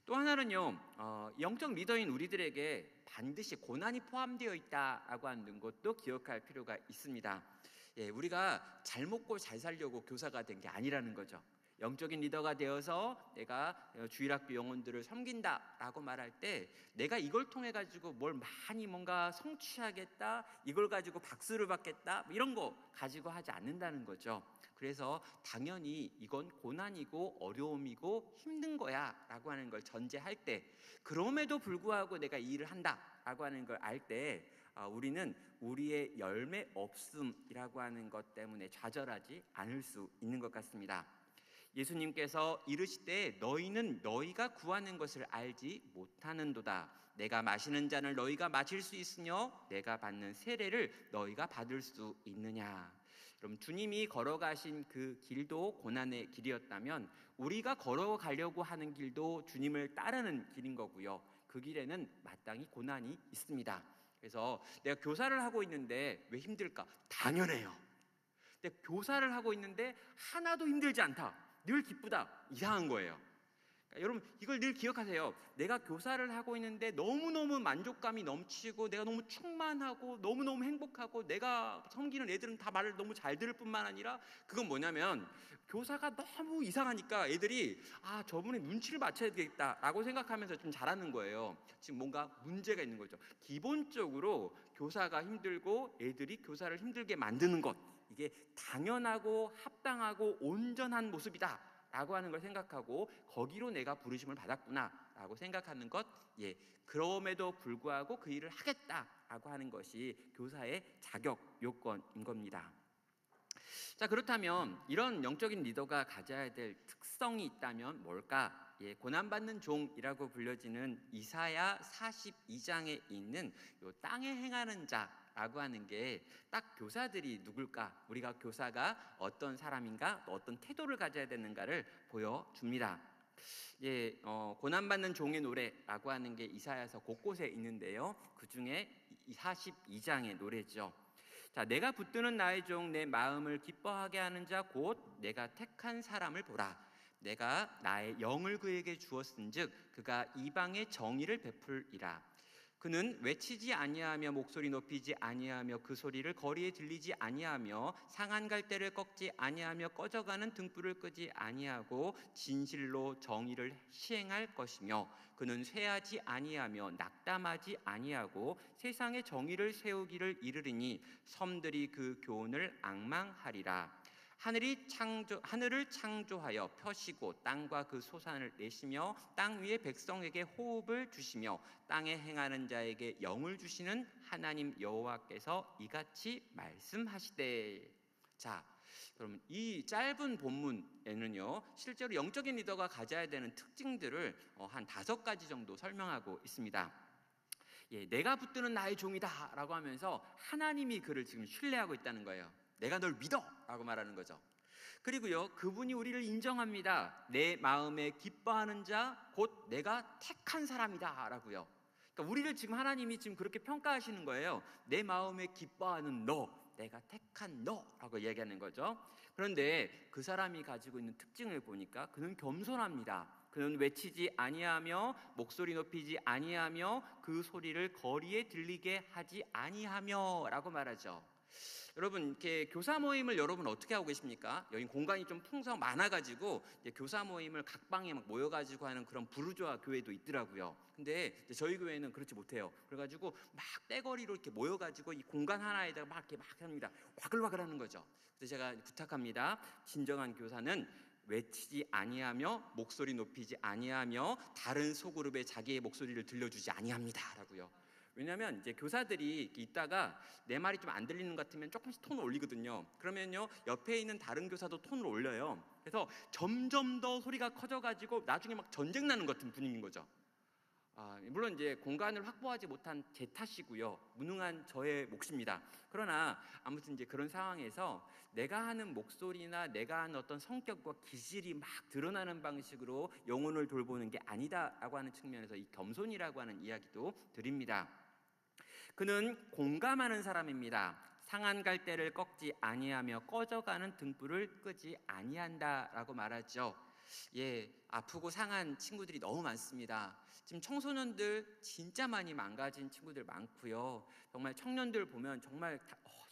S1: 또 하나는요, 영적 리더인 우리들에게 반드시 고난이 포함되어 있다라고 하는 것도 기억할 필요가 있습니다. 우리가 잘 먹고 잘 살려고 교사가 된 게 아니라는 거죠. 영적인 리더가 되어서 내가 주일학교 영혼들을 섬긴다라고 말할 때 내가 이걸 통해 가지고 뭘 많이 뭔가 성취하겠다, 이걸 가지고 박수를 받겠다, 이런 거 가지고 하지 않는다는 거죠. 그래서 당연히 이건 고난이고 어려움이고 힘든 거야 라고 하는 걸 전제할 때, 그럼에도 불구하고 내가 이 일을 한다 라고 하는 걸 알 때 우리는 우리의 열매 없음이라고 하는 것 때문에 좌절하지 않을 수 있는 것 같습니다. 예수님께서 이르시되 너희는 너희가 구하는 것을 알지 못하는도다. 내가 마시는 잔을 너희가 마실 수 있으며 내가 받는 세례를 너희가 받을 수 있느냐. 그럼 주님이 걸어가신 그 길도 고난의 길이었다면 우리가 걸어가려고 하는 길도 주님을 따르는 길인 거고요. 그 길에는 마땅히 고난이 있습니다. 그래서 내가 교사를 하고 있는데 왜 힘들까? 당연해요. 근데 교사를 하고 있는데 하나도 힘들지 않다, 늘 기쁘다, 이상한 거예요. 그러니까 여러분 이걸 늘 기억하세요. 내가 교사를 하고 있는데 너무너무 만족감이 넘치고 내가 너무 충만하고 너무너무 행복하고 내가 섬기는 애들은 다 말을 너무 잘 들을 뿐만 아니라 그건 뭐냐면 교사가 너무 이상하니까 애들이 저분의 눈치를 맞춰야 되겠다라고 생각하면서 좀 잘하는 거예요. 지금 뭔가 문제가 있는 거죠. 기본적으로 교사가 힘들고 애들이 교사를 힘들게 만드는 것, 이게 당연하고 합당하고 온전한 모습이다 라고 하는 걸 생각하고 거기로 내가 부르심을 받았구나 라고 생각하는 것, 그럼에도 불구하고 그 일을 하겠다라고 하는 것이 교사의 자격 요건인 겁니다. 자, 그렇다면 이런 영적인 리더가 가져야 될 특성이 있다면 뭘까? 고난받는 종이라고 불려지는 이사야 42장에 있는 요 땅에 행하는 자라고 하는 게 딱 교사들이 누굴까? 우리가 교사가 어떤 사람인가, 어떤 태도를 가져야 되는가를 보여줍니다. 고난받는 종의 노래라고 하는 게 이사야서 곳곳에 있는데요. 그 중에 42장의 노래죠. 자, 내가 붙드는 나의 종 내 마음을 기뻐하게 하는 자 곧 내가 택한 사람을 보라. 내가 나의 영을 그에게 주었은즉 그가 이방의 정의를 베풀이라. 그는 외치지 아니하며 목소리 높이지 아니하며 그 소리를 거리에 들리지 아니하며 상한 갈대를 꺾지 아니하며 꺼져가는 등불을 끄지 아니하고 진실로 정의를 시행할 것이며 그는 쇠하지 아니하며 낙담하지 아니하고 세상에 정의를 세우기를 이르리니 섬들이 그 교훈을 앙망하리라. 하늘을 창조하여 펴시고 땅과 그 소산을 내시며 땅 위에 백성에게 호흡을 주시며 땅에 행하는 자에게 영을 주시는 하나님 여호와께서 이같이 말씀하시되. 자, 그러면 이 짧은 본문에는요, 실제로 영적인 리더가 가져야 되는 특징들을 한 5가지 정도 설명하고 있습니다. 내가 붙드는 나의 종이다 라고 하면서 하나님이 그를 지금 신뢰하고 있다는 거예요. 내가 널 믿어 라고 말하는 거죠. 그리고요, 그분이 우리를 인정합니다. 내 마음에 기뻐하는 자 곧 내가 택한 사람이다 라고요. 그러니까 우리를 지금 하나님이 지금 그렇게 평가하시는 거예요. 내 마음에 기뻐하는 너, 내가 택한 너라고 얘기하는 거죠. 그런데 그 사람이 가지고 있는 특징을 보니까 그는 겸손합니다. 그는 외치지 아니하며 목소리 높이지 아니하며 그 소리를 거리에 들리게 하지 아니하며 라고 말하죠. 여러분, 이렇게 교사 모임을 여러분 어떻게 하고 계십니까? 여기 공간이 좀 많아가지고 교사 모임을 각 방에 막 모여가지고 하는 그런 부르주아 교회도 있더라고요. 근데 저희 교회는 그렇지 못해요. 그래가지고 막 떼거리로 이렇게 모여가지고 이 공간 하나에다가 막 이렇게 막 합니다. 와글와글 하는 거죠. 그래서 제가 부탁합니다. 진정한 교사는 외치지 아니하며 목소리 높이지 아니하며 다른 소그룹에 자기의 목소리를 들려주지 아니합니다라고요. 왜냐하면 이제 교사들이 있다가 내 말이 좀 안 들리는 것 같으면 조금씩 톤을 올리거든요. 그러면요, 옆에 있는 다른 교사도 톤을 올려요. 그래서 점점 더 소리가 커져가지고 나중에 막 전쟁 나는 것 같은 분위기인 거죠. 물론 이제 공간을 확보하지 못한 제 탓이고요, 무능한 저의 몫입니다. 그러나 아무튼 이제 그런 상황에서 내가 하는 목소리나 내가 하는 어떤 성격과 기질이 막 드러나는 방식으로 영혼을 돌보는 게 아니다라고 하는 측면에서 이 겸손이라고 하는 이야기도 드립니다. 그는 공감하는 사람입니다. 상한 갈대를 꺾지 아니하며 꺼져가는 등불을 끄지 아니한다라고 말하죠. 아프고 상한 친구들이 너무 많습니다. 지금 청소년들 진짜 많이 망가진 친구들 많고요. 정말 청년들 보면 정말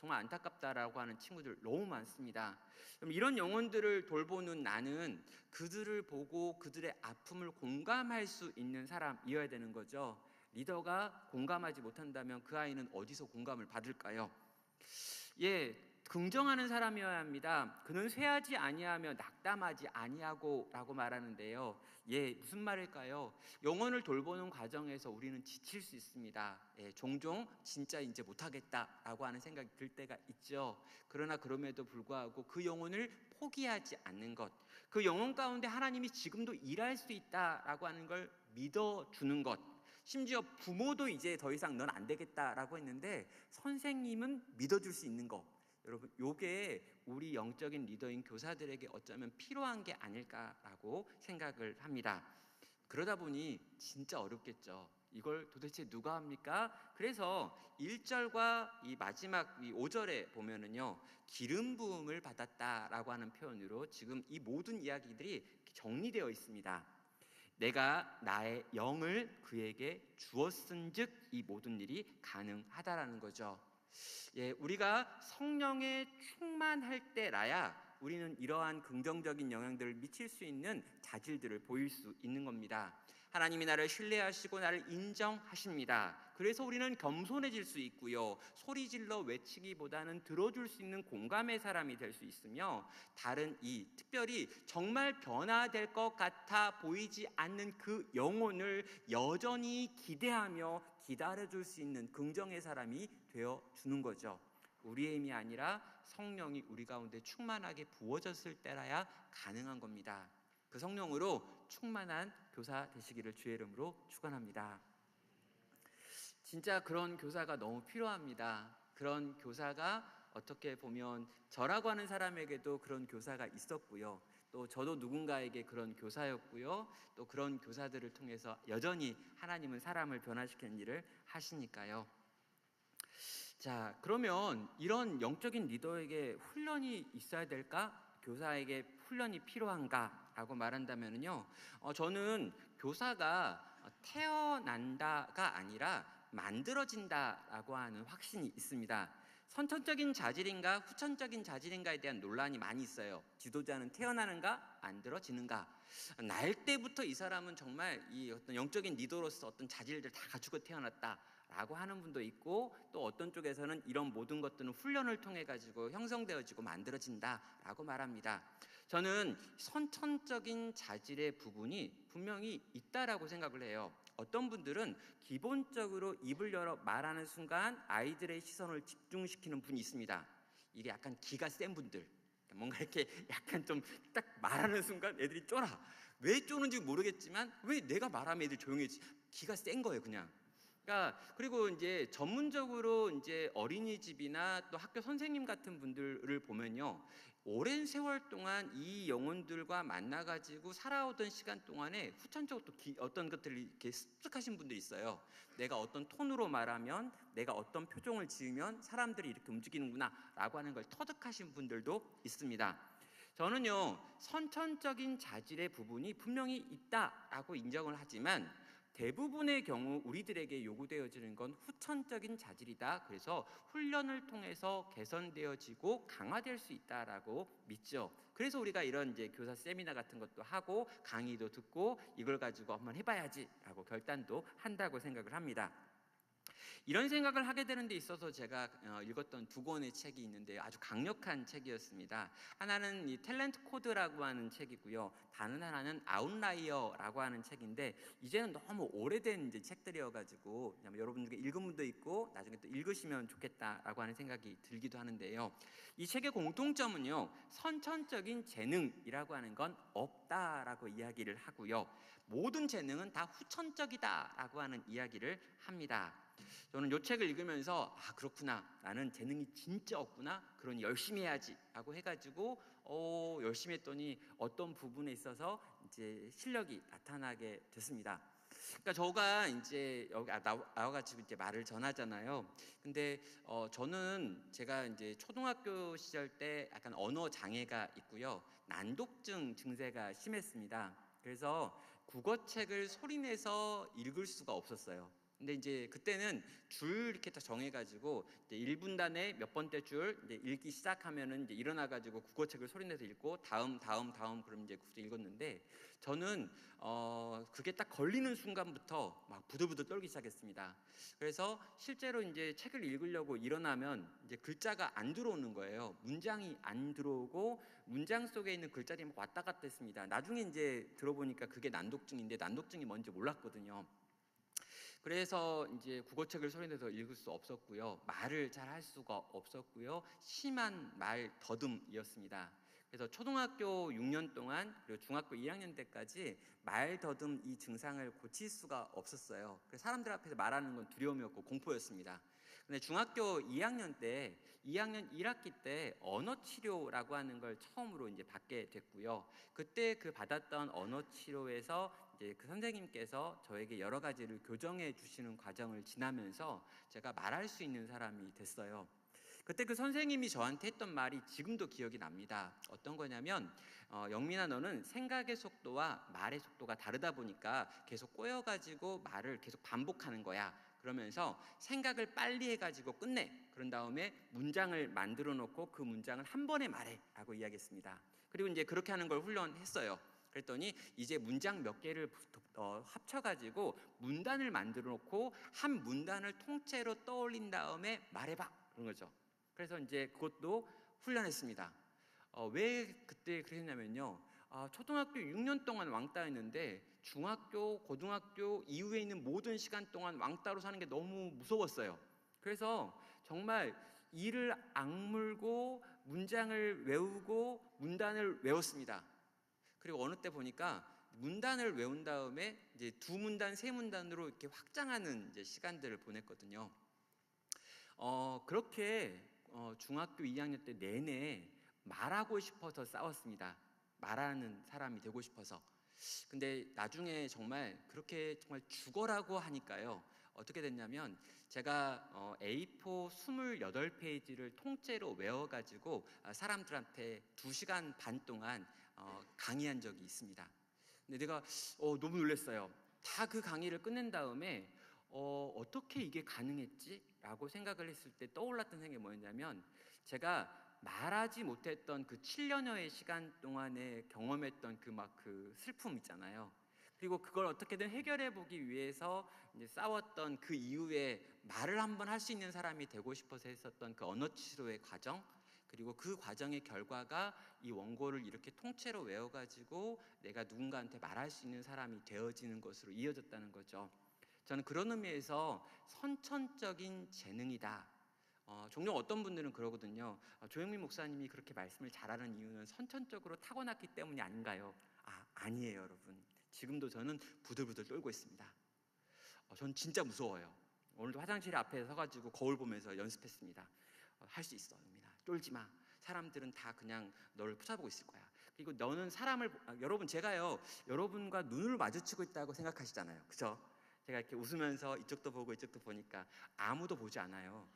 S1: 안타깝다라고 하는 친구들 너무 많습니다. 그럼 이런 영혼들을 돌보는 나는 그들을 보고 그들의 아픔을 공감할 수 있는 사람이어야 되는 거죠. 리더가 공감하지 못한다면 그 아이는 어디서 공감을 받을까요? 긍정하는 사람이어야 합니다. 그는 쇠하지 아니하며 낙담하지 아니하고 라고 말하는데요. 무슨 말일까요? 영혼을 돌보는 과정에서 우리는 지칠 수 있습니다. 종종 진짜 이제 못하겠다라고 하는 생각이 들 때가 있죠. 그러나 그럼에도 불구하고 그 영혼을 포기하지 않는 것, 그 영혼 가운데 하나님이 지금도 일할 수 있다라고 하는 걸 믿어주는 것, 심지어 부모도 이제 더 이상 넌 안 되겠다라고 했는데 선생님은 믿어줄 수 있는 거, 여러분, 요게 우리 영적인 리더인 교사들에게 어쩌면 필요한 게 아닐까라고 생각을 합니다. 그러다 보니 진짜 어렵겠죠. 이걸 도대체 누가 합니까? 그래서 1절과 이 마지막 이 5절에 보면은요, 기름 부음을 받았다라고 하는 표현으로 지금 이 모든 이야기들이 정리되어 있습니다. 내가 나의 영을 그에게 주었은즉 이 모든 일이 가능하다라는 거죠. 우리가 성령에 충만할 때라야 우리는 이러한 긍정적인 영향들을 미칠 수 있는 자질들을 보일 수 있는 겁니다. 하나님이 나를 신뢰하시고 나를 인정하십니다. 그래서 우리는 겸손해질 수 있고요, 소리질러 외치기보다는 들어줄 수 있는 공감의 사람이 될 수 있으며, 특별히 정말 변화될 것 같아 보이지 않는 그 영혼을 여전히 기대하며 기다려줄 수 있는 긍정의 사람이 되어주는 거죠. 우리의 힘이 아니라 성령이 우리 가운데 충만하게 부어졌을 때라야 가능한 겁니다. 그 성령으로 충만한 교사 되시기를 주의 이름으로 축원합니다. 진짜 그런 교사가 너무 필요합니다. 그런 교사가 어떻게 보면 저라고 하는 사람에게도 그런 교사가 있었고요, 또 저도 누군가에게 그런 교사였고요, 또 그런 교사들을 통해서 여전히 하나님은 사람을 변화시키는 일을 하시니까요. 자, 그러면 이런 영적인 리더에게 훈련이 있어야 될까? 교사에게 훈련이 필요한가? 라고 말한다면요, 저는 교사가 태어난다가 아니라 만들어진다라고 하는 확신이 있습니다. 선천적인 자질인가 후천적인 자질인가에 대한 논란이 많이 있어요. 지도자는 태어나는가 만들어지는가. 날 때부터 이 사람은 정말 이 어떤 영적인 리더로서 어떤 자질들 다 갖추고 태어났다라고 하는 분도 있고, 또 어떤 쪽에서는 이런 모든 것들은 훈련을 통해 가지고 형성되어지고 만들어진다라고 말합니다. 저는 선천적인 자질의 부분이 분명히 있다라고 생각을 해요. 어떤 분들은 기본적으로 입을 열어 말하는 순간 아이들의 시선을 집중시키는 분이 있습니다. 이게 약간 기가 센 분들, 뭔가 이렇게 약간 좀 딱 말하는 순간 애들이 쫄아. 왜 쪼는지 모르겠지만 왜 내가 말하면 애들 조용해지? 기가 센 거예요, 그냥. 그러니까 그리고 이제 전문적으로 이제 어린이집이나 또 학교 선생님 같은 분들을 보면요, 오랜 세월 동안 이 영혼들과 만나가지고 살아오던 시간 동안에 후천적으로 또 어떤 것들을 이렇게 습득하신 분들이 있어요. 내가 어떤 톤으로 말하면, 내가 어떤 표정을 지으면 사람들이 이렇게 움직이는구나라고 하는 걸 터득하신 분들도 있습니다. 저는요, 선천적인 자질의 부분이 분명히 있다라고 인정을 하지만 대부분의 경우 우리들에게 요구되어지는 건 후천적인 자질이다. 그래서 훈련을 통해서 개선되어지고 강화될 수 있다라고 믿죠. 그래서 우리가 이런 이제 교사 세미나 같은 것도 하고 강의도 듣고 이걸 가지고 한번 해봐야지라고 결단도 한다고 생각을 합니다. 이런 생각을 하게 되는 데 있어서 제가 읽었던 두 권의 책이 있는데 아주 강력한 책이었습니다. 하나는 이 탤런트 코드라고 하는 책이고요. 다른 하나는 아웃라이어라고 하는 책인데, 이제는 너무 오래된 이제 책들이어가지고 여러분 중에 읽은 분도 있고 나중에 또 읽으시면 좋겠다라고 하는 생각이 들기도 하는데요. 이 책의 공통점은요, 선천적인 재능이라고 하는 건 없다라고 이야기를 하고요, 모든 재능은 다 후천적이다라고 하는 이야기를 합니다. 저는 이 책을 읽으면서 그렇구나, 나는 재능이 진짜 없구나, 그러니 열심히 해야지 라고 해가지고 열심히 했더니 어떤 부분에 있어서 이제 실력이 나타나게 됐습니다. 그러니까 저가 이제 여기 나와가지고 이제 말을 전하잖아요. 근데 저는 제가 이제 초등학교 시절 때 약간 언어 장애가 있고요, 난독증 증세가 심했습니다. 그래서 국어책을 소리내서 읽을 수가 없었어요. 근데 이제 그때는 줄 이렇게 딱 정해가지고 이제 1분단에 몇 번째 줄 이제 읽기 시작하면은 이제 일어나가지고 국어책을 소리내서 읽고 다음 그럼 이제 읽었는데, 저는 그게 딱 걸리는 순간부터 막 부들부들 떨기 시작했습니다. 그래서 실제로 이제 책을 읽으려고 일어나면 이제 글자가 안 들어오는 거예요. 문장이 안 들어오고 문장 속에 있는 글자들이 막 왔다 갔다 했습니다. 나중에 이제 들어보니까 그게 난독증인데, 난독증이 뭔지 몰랐거든요. 그래서 이제 국어책을 소리내서 읽을 수 없었고요, 말을 잘 할 수가 없었고요, 심한 말 더듬이었습니다. 그래서 초등학교 6년 동안 그리고 중학교 2학년 때까지 말 더듬 이 증상을 고칠 수가 없었어요. 그래서 사람들 앞에서 말하는 건 두려움이었고 공포였습니다. 근데 중학교 2학년 때 2학년 1학기 때 언어 치료라고 하는 걸 처음으로 이제 받게 됐고요. 그때 그 받았던 언어 치료에서 이제 그 선생님께서 저에게 여러 가지를 교정해 주시는 과정을 지나면서 제가 말할 수 있는 사람이 됐어요. 그때 그 선생님이 저한테 했던 말이 지금도 기억이 납니다. 어떤 거냐면 영민아, 너는 생각의 속도와 말의 속도가 다르다 보니까 계속 꼬여가지고 말을 계속 반복하는 거야. 그러면서 생각을 빨리 해가지고 끝내. 그런 다음에 문장을 만들어 놓고 그 문장을 한 번에 말해 라고 이야기했습니다. 그리고 이제 그렇게 하는 걸 훈련했어요. 그랬더니 이제 문장 몇 개를 합쳐가지고 문단을 만들어 놓고 한 문단을 통째로 떠올린 다음에 말해봐, 그런 거죠. 그래서 이제 그것도 훈련했습니다. 왜 그때 그랬냐면요, 초등학교 6년 동안 왕따였는데 중학교, 고등학교 이후에 있는 모든 시간 동안 왕따로 사는 게 너무 무서웠어요. 그래서 정말 이를 악물고 문장을 외우고 문단을 외웠습니다. 그리고 어느 때 보니까 문단을 외운 다음에 이제 두 문단, 세 문단으로 이렇게 확장하는 이제 시간들을 보냈거든요. 그렇게 중학교 2학년 때 내내 말하고 싶어서 싸웠습니다. 말하는 사람이 되고 싶어서. 근데 나중에 정말 그렇게 정말 죽어라고 하니까요, 어떻게 됐냐면 제가 A4 28페이지를 통째로 외워가지고 사람들한테 2시간 반 동안 강의한 적이 있습니다. 근데 내가 너무 놀랐어요. 다 그 강의를 끝낸 다음에 어떻게 이게 가능했지? 라고 생각을 했을 때 떠올랐던 생각이 뭐였냐면, 제가 말하지 못했던 그 7년여의 시간 동안에 경험했던 그 슬픔 있잖아요. 그리고 그걸 어떻게든 해결해 보기 위해서 이제 싸웠던 그 이후에 말을 한번 할 수 있는 사람이 되고 싶어서 했었던 그 언어 치료의 과정, 그리고 그 과정의 결과가 이 원고를 이렇게 통째로 외워가지고 내가 누군가한테 말할 수 있는 사람이 되어지는 것으로 이어졌다는 거죠. 저는 그런 의미에서 선천적인 재능이다. 종종 어떤 분들은 그러거든요. 조영민 목사님이 그렇게 말씀을 잘하는 이유는 선천적으로 타고났기 때문이 아닌가요? 아니에요, 여러분. 지금도 저는 부들부들 떨고 있습니다. 전 진짜 무서워요. 오늘도 화장실 앞에 서가지고 거울 보면서 연습했습니다. 할 수 있어, 영민아. 쫄지 마. 사람들은 다 그냥 너를 쳐다보고 있을 거야. 그리고 너는 여러분, 제가요, 여러분과 눈을 마주치고 있다고 생각하시잖아요. 그죠? 제가 이렇게 웃으면서 이쪽도 보고 이쪽도 보니까 아무도 보지 않아요.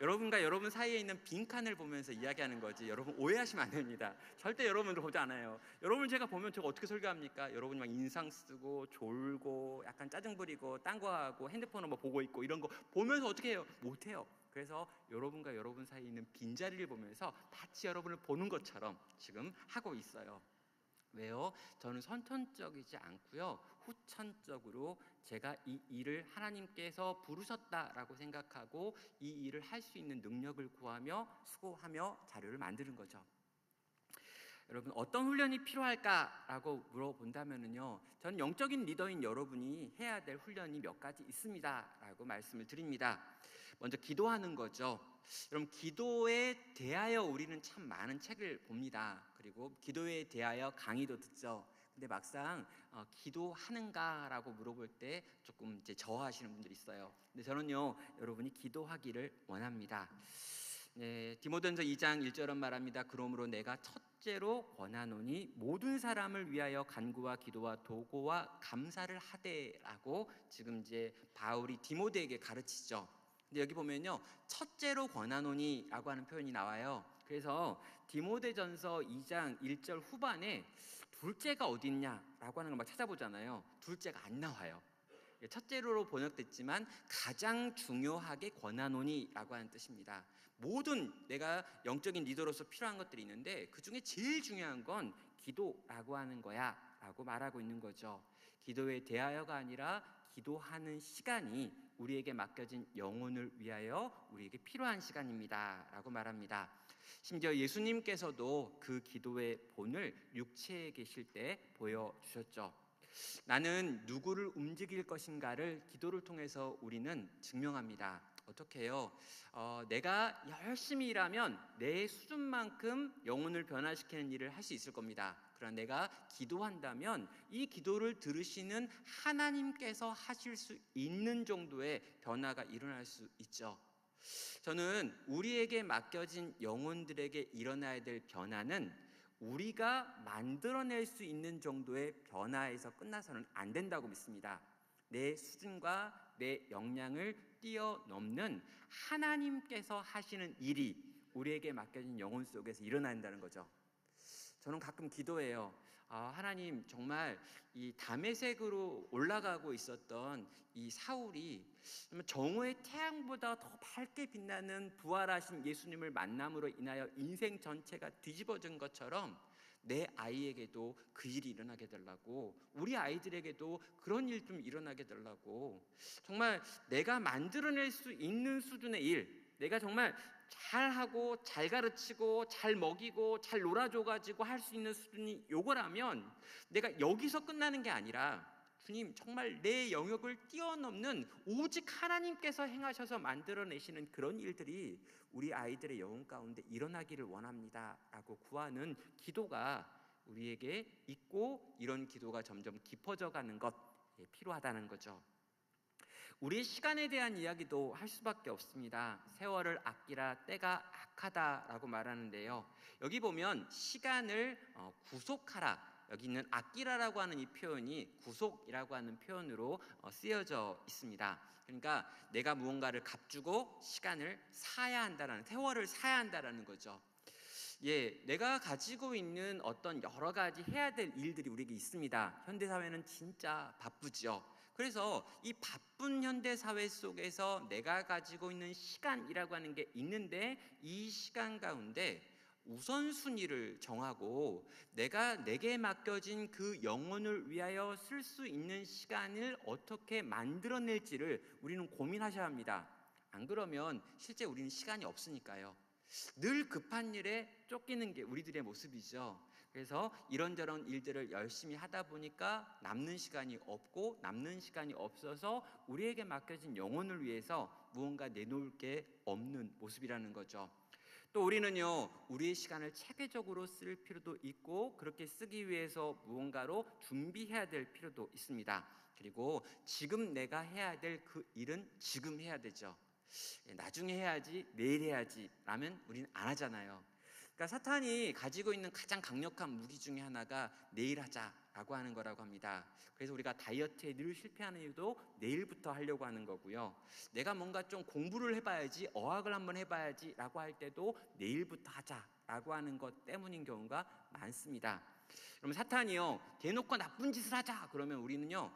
S1: 여러분과 여러분 사이에 있는 빈칸을 보면서 이야기하는 거지, 여러분 오해하시면 안 됩니다. 절대 여러분들 보지 않아요. 여러분 제가 보면 제가 어떻게 설교합니까? 여러분이 막 인상 쓰고 졸고 약간 짜증 부리고 딴 거 하고 핸드폰을 뭐 보고 있고 이런 거 보면서 어떻게 해요? 못해요. 그래서 여러분과 여러분 사이에 있는 빈자리를 보면서 마치 여러분을 보는 것처럼 지금 하고 있어요. 왜요? 저는 선천적이지 않고요, 후천적으로 제가 이 일을 하나님께서 부르셨다라고 생각하고 이 일을 할 수 있는 능력을 구하며 수고하며 자료를 만드는 거죠. 여러분, 어떤 훈련이 필요할까라고 물어본다면요, 저는 영적인 리더인 여러분이 해야 될 훈련이 몇 가지 있습니다라고 말씀을 드립니다. 먼저 기도하는 거죠. 여러분, 기도에 대하여 우리는 참 많은 책을 봅니다. 그리고 기도에 대하여 강의도 듣죠. 근데 막상 기도하는가라고 물어볼 때 조금 이제 저하하시는 분들이 있어요. 근데 저는요, 여러분이 기도하기를 원합니다. 네, 디모데전서 2장 1절은 말합니다. 그러므로 내가 첫째로 권하노니 모든 사람을 위하여 간구와 기도와 도고와 감사를 하되라고 지금 이제 바울이 디모데에게 가르치죠. 근데 여기 보면요, 첫째로 권하노니라고 하는 표현이 나와요. 그래서 디모데전서 2장 1절 후반에 둘째가 어디 있냐라고 하는 걸 막 찾아보잖아요. 둘째가 안 나와요. 첫째로 번역됐지만 가장 중요하게 권하노니라고 하는 뜻입니다. 모든 내가 영적인 리더로서 필요한 것들이 있는데 그 중에 제일 중요한 건 기도라고 하는 거야 라고 말하고 있는 거죠. 기도에 대하여가 아니라 기도하는 시간이 우리에게 맡겨진 영혼을 위하여 우리에게 필요한 시간입니다 라고 말합니다. 심지어 예수님께서도 그 기도의 본을 육체에 계실 때 보여주셨죠. 나는 누구를 움직일 것인가를 기도를 통해서 우리는 증명합니다. 어떻게 해요? 내가 열심히 일하면 내 수준만큼 영혼을 변화시키는 일을 할 수 있을 겁니다. 그러나 내가 기도한다면 이 기도를 들으시는 하나님께서 하실 수 있는 정도의 변화가 일어날 수 있죠. 저는 우리에게 맡겨진 영혼들에게 일어나야 될 변화는 우리가 만들어낼 수 있는 정도의 변화에서 끝나서는 안 된다고 믿습니다. 내 수준과 내 역량을 뛰어넘는 하나님께서 하시는 일이 우리에게 맡겨진 영혼 속에서 일어난다는 거죠. 저는 가끔 기도해요. 하나님, 정말 이 다메섹으로 올라가고 있었던 이 사울이 정오의 태양보다 더 밝게 빛나는 부활하신 예수님을 만남으로 인하여 인생 전체가 뒤집어진 것처럼 내 아이에게도 그 일이 일어나게 달라고, 우리 아이들에게도 그런 일 좀 일어나게 달라고, 정말 내가 만들어낼 수 있는 수준의 일, 내가 정말 잘하고 잘 가르치고 잘 먹이고 잘 놀아줘가지고 할 수 있는 수준이 요거라면 내가 여기서 끝나는 게 아니라, 주님, 정말 내 영역을 뛰어넘는 오직 하나님께서 행하셔서 만들어내시는 그런 일들이 우리 아이들의 영혼 가운데 일어나기를 원합니다 라고 구하는 기도가 우리에게 있고, 이런 기도가 점점 깊어져 가는 것 필요하다는 거죠. 우리의 시간에 대한 이야기도 할 수밖에 없습니다. 세월을 아끼라 때가 악하다라고 말하는데요, 여기 보면 시간을 구속하라, 여기 있는 아끼라라고 하는 이 표현이 구속이라고 하는 표현으로 쓰여져 있습니다. 그러니까 내가 무언가를 값주고 시간을 사야 한다라는, 세월을 사야 한다라는 거죠. 내가 가지고 있는 어떤 여러 가지 해야 될 일들이 우리에게 있습니다. 현대사회는 진짜 바쁘죠. 그래서 이 바쁜 현대 사회 속에서 내가 가지고 있는 시간이라고 하는 게 있는데, 이 시간 가운데 우선순위를 정하고 내게 맡겨진 그 영혼을 위하여 쓸 수 있는 시간을 어떻게 만들어낼지를 우리는 고민하셔야 합니다. 안 그러면 실제 우리는 시간이 없으니까요. 늘 급한 일에 쫓기는 게 우리들의 모습이죠. 그래서 이런저런 일들을 열심히 하다 보니까 남는 시간이 없고, 남는 시간이 없어서 우리에게 맡겨진 영혼을 위해서 무언가 내놓을 게 없는 모습이라는 거죠. 또 우리는요, 우리의 시간을 체계적으로 쓸 필요도 있고, 그렇게 쓰기 위해서 무언가로 준비해야 될 필요도 있습니다. 그리고 지금 내가 해야 될 그 일은 지금 해야 되죠. 나중에 해야지, 내일 해야지 라면 우리는 안 하잖아요. 그러니까 사탄이 가지고 있는 가장 강력한 무기 중에 하나가 내일 하자라고 하는 거라고 합니다. 그래서 우리가 다이어트에 늘 실패하는 이유도 내일부터 하려고 하는 거고요. 내가 뭔가 좀 공부를 해봐야지, 어학을 한번 해봐야지 라고 할 때도 내일부터 하자라고 하는 것 때문인 경우가 많습니다. 그러면 사탄이요, 대놓고 나쁜 짓을 하자 그러면 우리는요,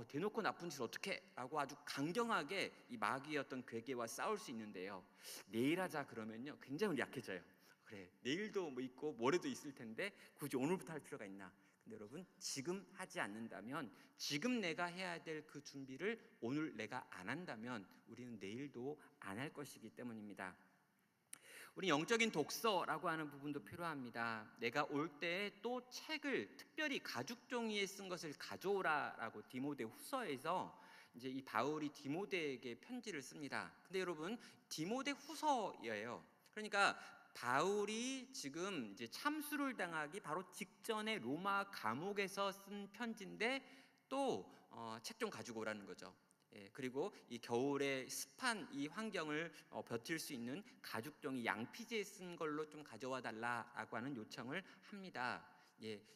S1: 대놓고 나쁜 짓을 어떻게 라고 아주 강경하게 이 마귀의 어떤 괴계와 싸울 수 있는데요, 내일 하자 그러면요 굉장히 약해져요. 그래, 내일도 뭐 있고 모레도 있을 텐데 굳이 오늘부터 할 필요가 있나? 근데 여러분, 지금 하지 않는다면, 지금 내가 해야 될 그 준비를 오늘 내가 안 한다면 우리는 내일도 안 할 것이기 때문입니다. 우리 영적인 독서라고 하는 부분도 필요합니다. 내가 올 때 또 책을 특별히 가죽 종이에 쓴 것을 가져오라라고 디모데 후서에서 이제 이 바울이 디모데에게 편지를 씁니다. 근데 여러분, 디모데 후서예요. 그러니까 바울이 지금 이제 참수를 당하기 바로 직전에 로마 감옥에서 쓴 편지인데 또 책 좀 가지고 오라는 거죠. 그리고 이 겨울에 습한 이 환경을 버틸 수 있는 가죽종이 양피지에 쓴 걸로 좀 가져와 달라라고 하는 요청을 합니다.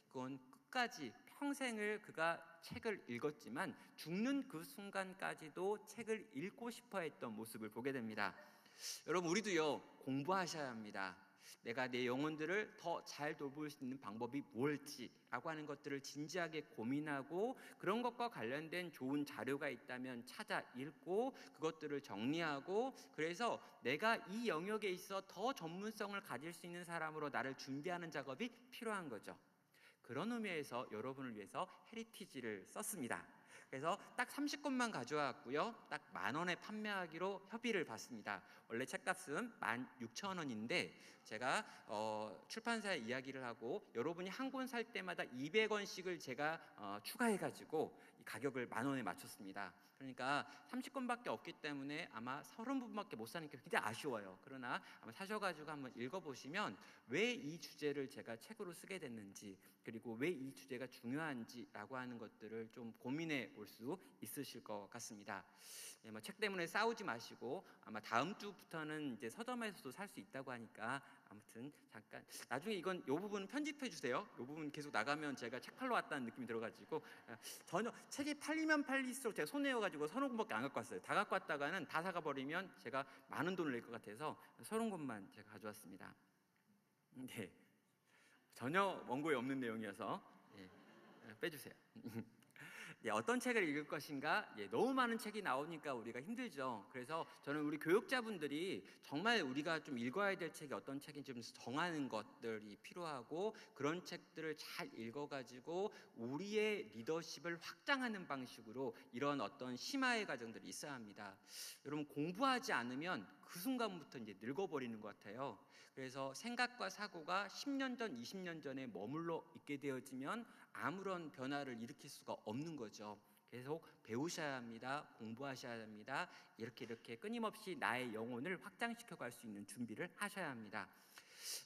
S1: 그건 끝까지 평생을 그가 책을 읽었지만 죽는 그 순간까지도 책을 읽고 싶어 했던 모습을 보게 됩니다. 여러분, 우리도요, 공부하셔야 합니다. 내가 내 영혼들을 더 잘 돌볼 수 있는 방법이 뭘지라고 하는 것들을 진지하게 고민하고, 그런 것과 관련된 좋은 자료가 있다면 찾아 읽고 그것들을 정리하고, 그래서 내가 이 영역에 있어 더 전문성을 가질 수 있는 사람으로 나를 준비하는 작업이 필요한 거죠. 그런 의미에서 여러분을 위해서 헤리티지를 썼습니다. 그래서 딱 30권만 가져왔고요, 딱 10,000원에 판매하기로 협의를 받습니다. 원래 책값은 16,000원인데 제가 출판사에 이야기를 하고 여러분이 한 권 살 때마다 200원씩을 제가 추가해가지고 이 가격을 10,000원에 맞췄습니다. 그러니까 30권밖에 없기 때문에 아마 30분밖에 못 사는 게 굉장히 아쉬워요. 그러나 아마 사셔가지고 한번 읽어보시면 왜 이 주제를 제가 책으로 쓰게 됐는지, 그리고 왜 이 주제가 중요한지라고 하는 것들을 좀 고민해 볼 수 있으실 것 같습니다. 책 때문에 싸우지 마시고, 아마 다음 주부터는 이제 서점에서도 살 수 있다고 하니까 아무튼 잠깐 나중에 이 부분은 편집해 주세요. 이 부분 계속 나가면 제가 책 팔러 왔다는 느낌이 들어가지고 전혀 책이 팔리면 팔릴수록 제가 손해여가지고 30권밖에 안 갖고 왔어요. 다 갖고 왔다가는 다 사가 버리면 제가 많은 돈을 낼 것 같아서 30권만 제가 가져왔습니다. 네, 전혀 원고에 없는 내용이어서 빼주세요. 어떤 책을 읽을 것인가, 너무 많은 책이 나오니까 우리가 힘들죠. 그래서 저는 우리 교육자분들이 정말 우리가 좀 읽어야 될 책이 어떤 책인지 좀 정하는 것들이 필요하고, 그런 책들을 잘 읽어가지고 우리의 리더십을 확장하는 방식으로 이런 어떤 심화의 과정들이 있어야 합니다. 여러분, 공부하지 않으면 그 순간부터 이제 늙어버리는 것 같아요. 그래서 생각과 사고가 10년 전, 20년 전에 머물러 있게 되어지면 아무런 변화를 일으킬 수가 없는 거죠. 계속 배우셔야 합니다. 공부하셔야 합니다. 이렇게 끊임없이 나의 영혼을 확장시켜 갈 수 있는 준비를 하셔야 합니다.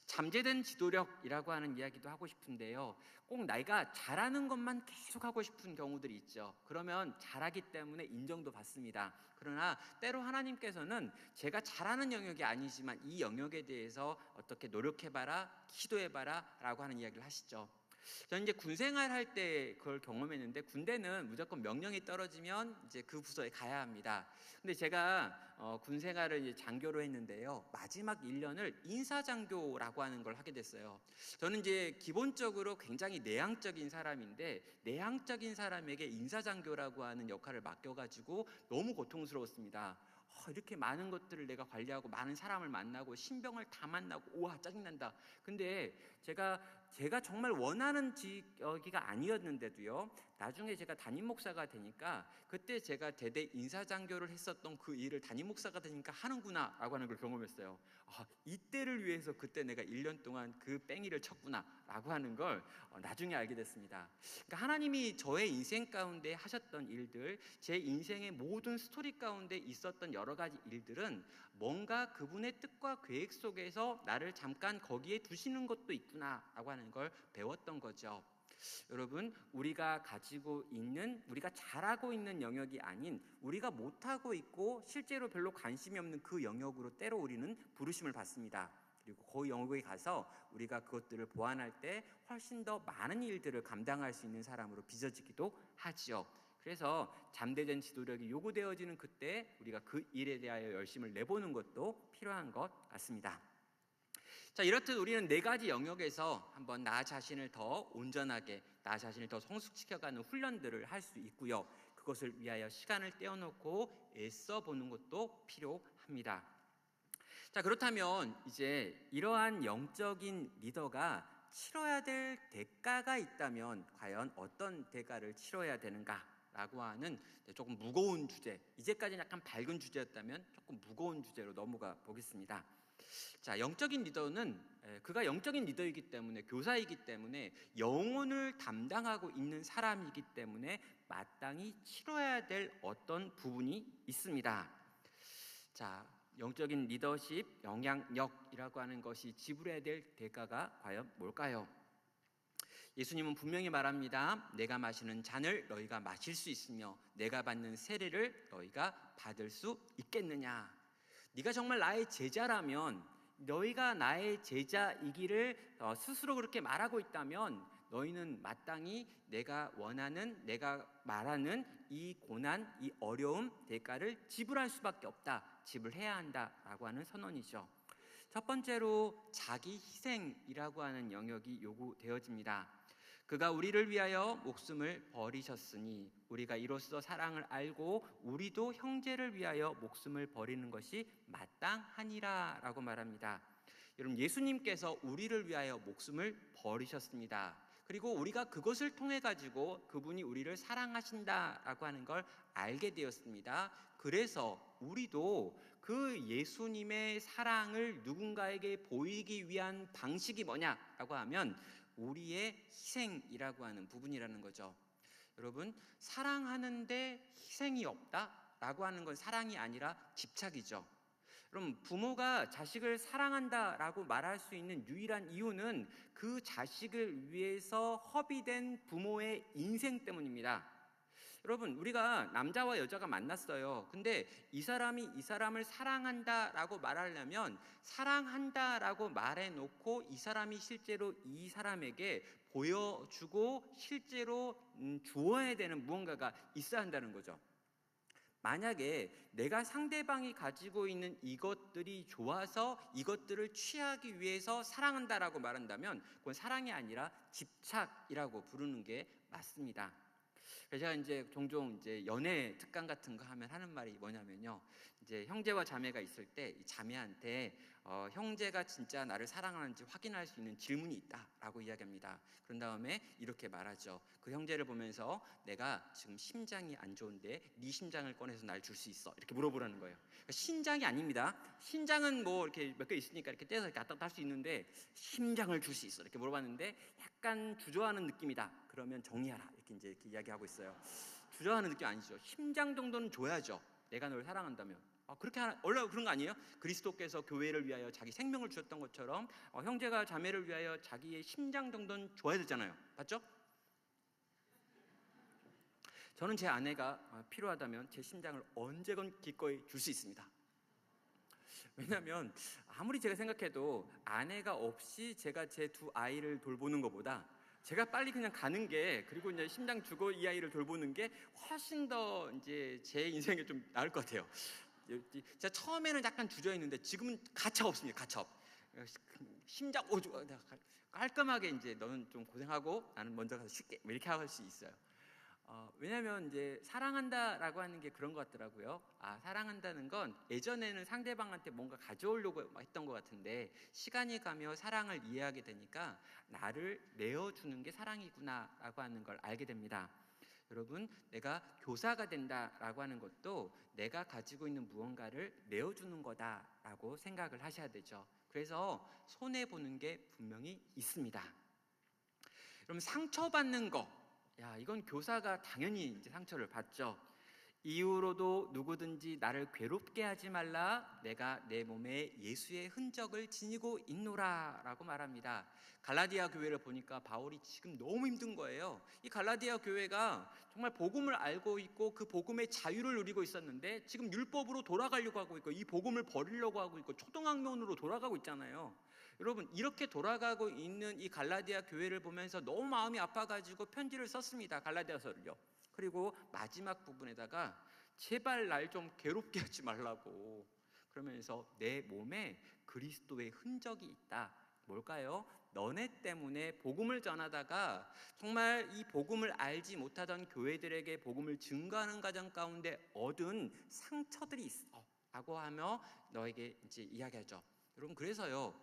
S1: 잠재된 지도력이라고 하는 이야기도 하고 싶은데요, 꼭 내가 잘하는 것만 계속 하고 싶은 경우들이 있죠. 그러면 잘하기 때문에 인정도 받습니다. 그러나 때로 하나님께서는 제가 잘하는 영역이 아니지만 이 영역에 대해서 어떻게 노력해봐라, 기도해봐라 라고 하는 이야기를 하시죠. 저는 이제 군 생활할 때 그걸 경험했는데, 군대는 무조건 명령이 떨어지면 이제 그 부서에 가야 합니다. 근데 제가 군 생활을 이제 장교로 했는데요, 마지막 1년을 인사장교라고 하는 걸 하게 됐어요. 저는 이제 기본적으로 굉장히 내향적인 사람인데, 내향적인 사람에게 인사장교라고 하는 역할을 맡겨가지고 너무 고통스러웠습니다. 이렇게 많은 것들을 내가 관리하고 많은 사람을 만나고 신병을 다 만나고, 우와 짜증난다. 근데 제가 정말 원하는 직업이가 아니었는데도요, 나중에 제가 담임 목사가 되니까, 그때 제가 대대 인사장교를 했었던 그 일을 담임 목사가 되니까 하는구나 라고 하는 걸 경험했어요. 이때를 위해서 그때 내가 1년 동안 그 뺑이를 쳤구나 라고 하는 걸 나중에 알게 됐습니다. 그러니까 하나님이 저의 인생 가운데 하셨던 일들, 제 인생의 모든 스토리 가운데 있었던 여러 가지 일들은 뭔가 그분의 뜻과 계획 속에서 나를 잠깐 거기에 두시는 것도 있구나 라고 하는 걸 배웠던 거죠. 여러분, 우리가 가지고 있는, 우리가 잘하고 있는 영역이 아닌, 우리가 못하고 있고 실제로 별로 관심이 없는 그 영역으로 때로 우리는 부르심을 받습니다. 그리고 그 영역에 가서 우리가 그것들을 보완할 때 훨씬 더 많은 일들을 감당할 수 있는 사람으로 빚어지기도 하지요. 그래서 잠재된 지도력이 요구되어지는 그때 우리가 그 일에 대하여 열심을 내보는 것도 필요한 것 같습니다. 자, 이렇듯 우리는 4가지 영역에서 한번 나 자신을 더 온전하게, 나 자신을 더 성숙시켜가는 훈련들을 할 수 있고요, 그것을 위하여 시간을 떼어놓고 애써 보는 것도 필요합니다. 자, 그렇다면 이제 이러한 영적인 리더가 치러야 될 대가가 있다면 과연 어떤 대가를 치러야 되는가라고 하는 조금 무거운 주제, 이제까지는 약간 밝은 주제였다면 조금 무거운 주제로 넘어가 보겠습니다. 자, 영적인 리더는 그가 영적인 리더이기 때문에, 교사이기 때문에, 영혼을 담당하고 있는 사람이기 때문에 마땅히 치러야 될 어떤 부분이 있습니다. 자, 영적인 리더십, 영향력이라고 하는 것이 지불해야 될 대가가 과연 뭘까요? 예수님은 분명히 말합니다. 내가 마시는 잔을 너희가 마실 수 있으며 내가 받는 세례를 너희가 받을 수 있겠느냐? 네가 정말 나의 제자라면, 너희가 나의 제자이기를 스스로 그렇게 말하고 있다면, 너희는 마땅히 내가 원하는, 내가 말하는 이 고난, 이 어려움, 대가를 지불할 수밖에 없다, 지불해야 한다라고 하는 선언이죠. 첫 번째로 자기 희생이라고 하는 영역이 요구되어집니다. 그가 우리를 위하여 목숨을 버리셨으니 우리가 이로써 사랑을 알고 우리도 형제를 위하여 목숨을 버리는 것이 마땅하니라 라고 말합니다. 여러분, 예수님께서 우리를 위하여 목숨을 버리셨습니다. 그리고 우리가 그것을 통해 가지고 그분이 우리를 사랑하신다라고 하는 걸 알게 되었습니다. 그래서 우리도 그 예수님의 사랑을 누군가에게 보이기 위한 방식이 뭐냐라고 하면 우리의 희생이라고 하는 부분이라는 거죠. 여러분, 사랑하는데 희생이 없다라고 하는 건 사랑이 아니라 집착이죠. 그럼 부모가 자식을 사랑한다라고 말할 수 있는 유일한 이유는 그 자식을 위해서 허비된 부모의 인생 때문입니다. 여러분, 우리가 남자와 여자가 만났어요. 근데 이 사람이 이 사람을 사랑한다라고 말하려면 사랑한다라고 말해놓고 이 사람이 실제로 이 사람에게 보여주고 실제로 주어야 되는 무언가가 있어야 한다는 거죠. 만약에 내가 상대방이 가지고 있는 이것들이 좋아서 이것들을 취하기 위해서 사랑한다라고 말한다면 그건 사랑이 아니라 집착이라고 부르는 게 맞습니다. 그래서 제가 이제 종종 이제 연애 특강 같은 거 하면 하는 말이 뭐냐면요, 이제 형제와 자매가 있을 때 이 자매한테 형제가 진짜 나를 사랑하는지 확인할 수 있는 질문이 있다라고 이야기합니다. 그런 다음에 이렇게 말하죠. 그 형제를 보면서 내가 지금 심장이 안 좋은데 네 심장을 꺼내서 날 줄 수 있어, 이렇게 물어보라는 거예요. 그러니까 신장이 아닙니다. 신장은 뭐 이렇게 몇 개 있으니까 이렇게 떼서 이렇게 왔다 갔다 할 수 있는데 심장을 줄 수 있어, 이렇게 물어봤는데 약간 주저하는 느낌이다. 그러면 정리하라, 이렇게 이야기하고 있어요. 주저하는 느낌 아니죠. 심장 정도는 줘야죠, 내가 널 사랑한다면. 그렇게 원래 그런 거 아니에요? 그리스도께서 교회를 위하여 자기 생명을 주셨던 것처럼 형제가 자매를 위하여 자기의 심장 정도는 줘야 되잖아요. 맞죠? 저는 제 아내가 필요하다면 제 심장을 언제건 기꺼이 줄 수 있습니다. 왜냐하면 아무리 제가 생각해도 아내가 없이 제가 제 2 아이를 돌보는 것보다 제가 빨리 그냥 가는 게, 그리고 이제 심장 주고 이 아이를 돌보는 게 훨씬 더 이제 제 인생에 좀 나을 것 같아요. 제가 처음에는 약간 주저 있는데 지금은 가차 없습니다. 가차 없. 심장 오주 깔끔하게 이제 너는 좀 고생하고 나는 먼저 가서 쉽게 이렇게 할 수 있어요. 왜냐하면 이제 사랑한다라고 하는 게 그런 것 같더라고요. 사랑한다는 건 예전에는 상대방한테 뭔가 가져오려고 했던 것 같은데 시간이 가며 사랑을 이해하게 되니까 나를 내어주는 게 사랑이구나라고 하는 걸 알게 됩니다. 여러분, 내가 교사가 된다라고 하는 것도 내가 가지고 있는 무언가를 내어주는 거다라고 생각을 하셔야 되죠. 그래서 손해보는 게 분명히 있습니다. 그럼 상처받는 거, 이건 교사가 당연히 이제 상처를 받죠. 이후로도 누구든지 나를 괴롭게 하지 말라. 내가 내 몸에 예수의 흔적을 지니고 있노라 라고 말합니다. 갈라디아 교회를 보니까 바울이 지금 너무 힘든 거예요. 이 갈라디아 교회가 정말 복음을 알고 있고 그 복음의 자유를 누리고 있었는데 지금 율법으로 돌아가려고 하고 있고 이 복음을 버리려고 하고 있고 초등학년으로 돌아가고 있잖아요. 여러분, 이렇게 돌아가고 있는 이 갈라디아 교회를 보면서 너무 마음이 아파가지고 편지를 썼습니다. 갈라디아서를요. 그리고 마지막 부분에다가 제발 날 좀 괴롭게 하지 말라고, 그러면서 내 몸에 그리스도의 흔적이 있다. 뭘까요? 너네 때문에 복음을 전하다가 정말 이 복음을 알지 못하던 교회들에게 복음을 증거하는 과정 가운데 얻은 상처들이 있어 라고 하며 너에게 이제 이야기하죠. 여러분, 그래서요,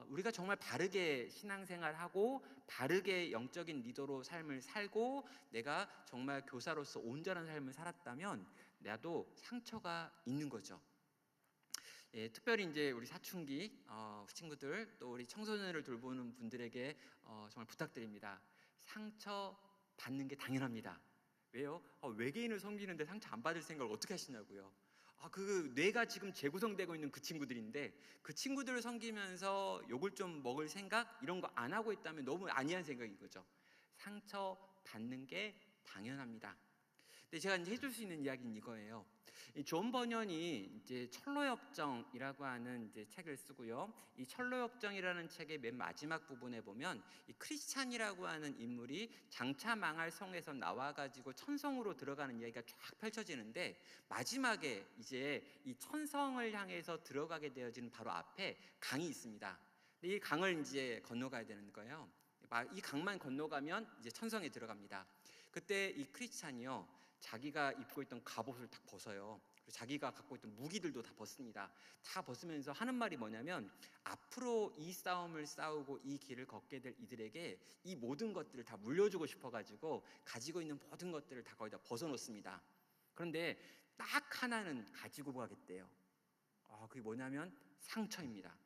S1: 우리가 정말 바르게 신앙생활하고 바르게 영적인 리더로 삶을 살고 내가 정말 교사로서 온전한 삶을 살았다면 나도 상처가 있는 거죠. 특별히 이제 우리 사춘기 친구들, 또 우리 청소년을 돌보는 분들에게 정말 부탁드립니다. 상처 받는 게 당연합니다. 왜요? 외계인을 섬기는데 상처 안 받을 생각을 어떻게 하시냐고요. 그 뇌가 지금 재구성되고 있는 그 친구들인데 그 친구들을 섬기면서 욕을 좀 먹을 생각 이런 거 안 하고 있다면 너무 아니한 생각인 거죠. 상처 받는 게 당연합니다. 근데 제가 이제 해줄 수 있는 이야기는 이거예요. 존 버년이 이제 철로역정이라고 하는 이제 책을 쓰고요. 이 철로역정이라는 책의 맨 마지막 부분에 보면 이 크리스찬이라고 하는 인물이 장차 망할 성에서 나와가지고 천성으로 들어가는 이야기가 쫙 펼쳐지는데 마지막에 이제 이 천성을 향해서 들어가게 되어지는 바로 앞에 강이 있습니다. 근데 이 강을 이제 건너가야 되는 거예요. 이 강만 건너가면 이제 천성에 들어갑니다. 그때 이 크리스찬이요, 자기가 입고 있던 갑옷을 딱 벗어요. 그리고 자기가 갖고 있던 무기들도 다 벗습니다. 다 벗으면서 하는 말이 뭐냐면 앞으로 이 싸움을 싸우고 이 길을 걷게 될 이들에게 이 모든 것들을 다 물려주고 싶어가지고 가지고 있는 모든 것들을 다 거의 다 벗어놓습니다. 그런데 딱 하나는 가지고 가겠대요. 그게 뭐냐면 상처입니다.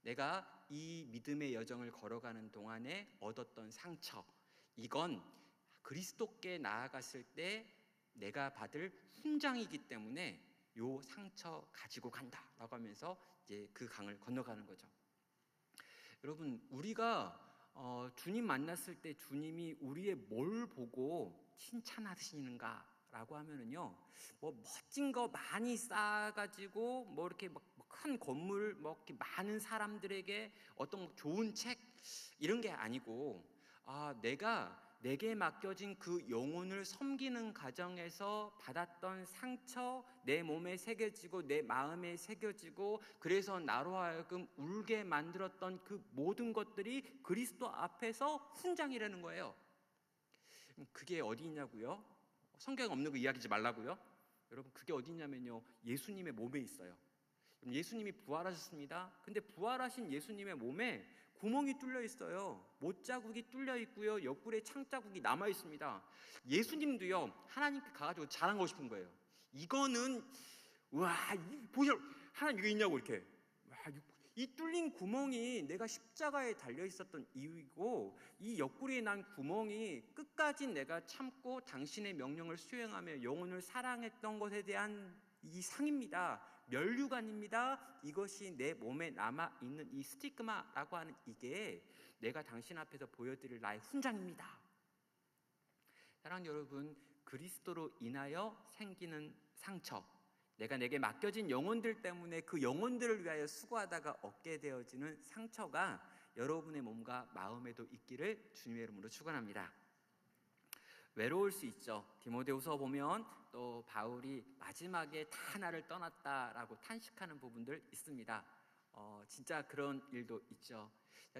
S1: 내가 이 믿음의 여정을 걸어가는 동안에 얻었던 상처, 이건 그리스도께 나아갔을 때 내가 받을 훈장이기 때문에 요 상처 가지고 간다라고 하면서 이제 그 강을 건너가는 거죠. 여러분, 우리가 주님 만났을 때 주님이 우리의 뭘 보고 칭찬하시는가라고 하면은요, 뭐 멋진 거 많이 쌓아가지고 뭐 이렇게 큰 건물, 뭐 이렇게 많은 사람들에게 어떤 좋은 책 이런 게 아니고 내게 맡겨진 그 영혼을 섬기는 과정에서 받았던 상처, 내 몸에 새겨지고 내 마음에 새겨지고 그래서 나로 하여금 울게 만들었던 그 모든 것들이 그리스도 앞에서 훈장이라는 거예요. 그게 어디 있냐고요? 성경에 없는 거 이야기하지 말라고요? 여러분, 그게 어디 있냐면요, 예수님의 몸에 있어요. 예수님이 부활하셨습니다. 근데 부활하신 예수님의 몸에 구멍이 뚫려 있어요. 못자국이 뚫려 있고요, 옆구리에 창자국이 남아 있습니다. 예수님도요, 하나님께 가가지고 자랑하고 싶은 거예요. 이거는 보셔, 하나님 이거 있냐고 이렇게. 이 뚫린 구멍이 내가 십자가에 달려 있었던 이유이고 이 옆구리에 난 구멍이 끝까지 내가 참고 당신의 명령을 수행하며 영혼을 사랑했던 것에 대한 이 상입니다. 면류관입니다. 이것이 내 몸에 남아있는 이 스티그마라고 하는 이게 내가 당신 앞에서 보여드릴 나의 훈장입니다. 사랑하는 여러분, 그리스도로 인하여 생기는 상처, 내게 맡겨진 영혼들 때문에 그 영혼들을 위하여 수고하다가 얻게 되어지는 상처가 여러분의 몸과 마음에도 있기를 주님의 이름으로 축원합니다. 외로울 수 있죠. 디모데후서 보면 또 바울이 마지막에 다 나를 떠났다라고 탄식하는 부분들 있습니다. 진짜 그런 일도 있죠.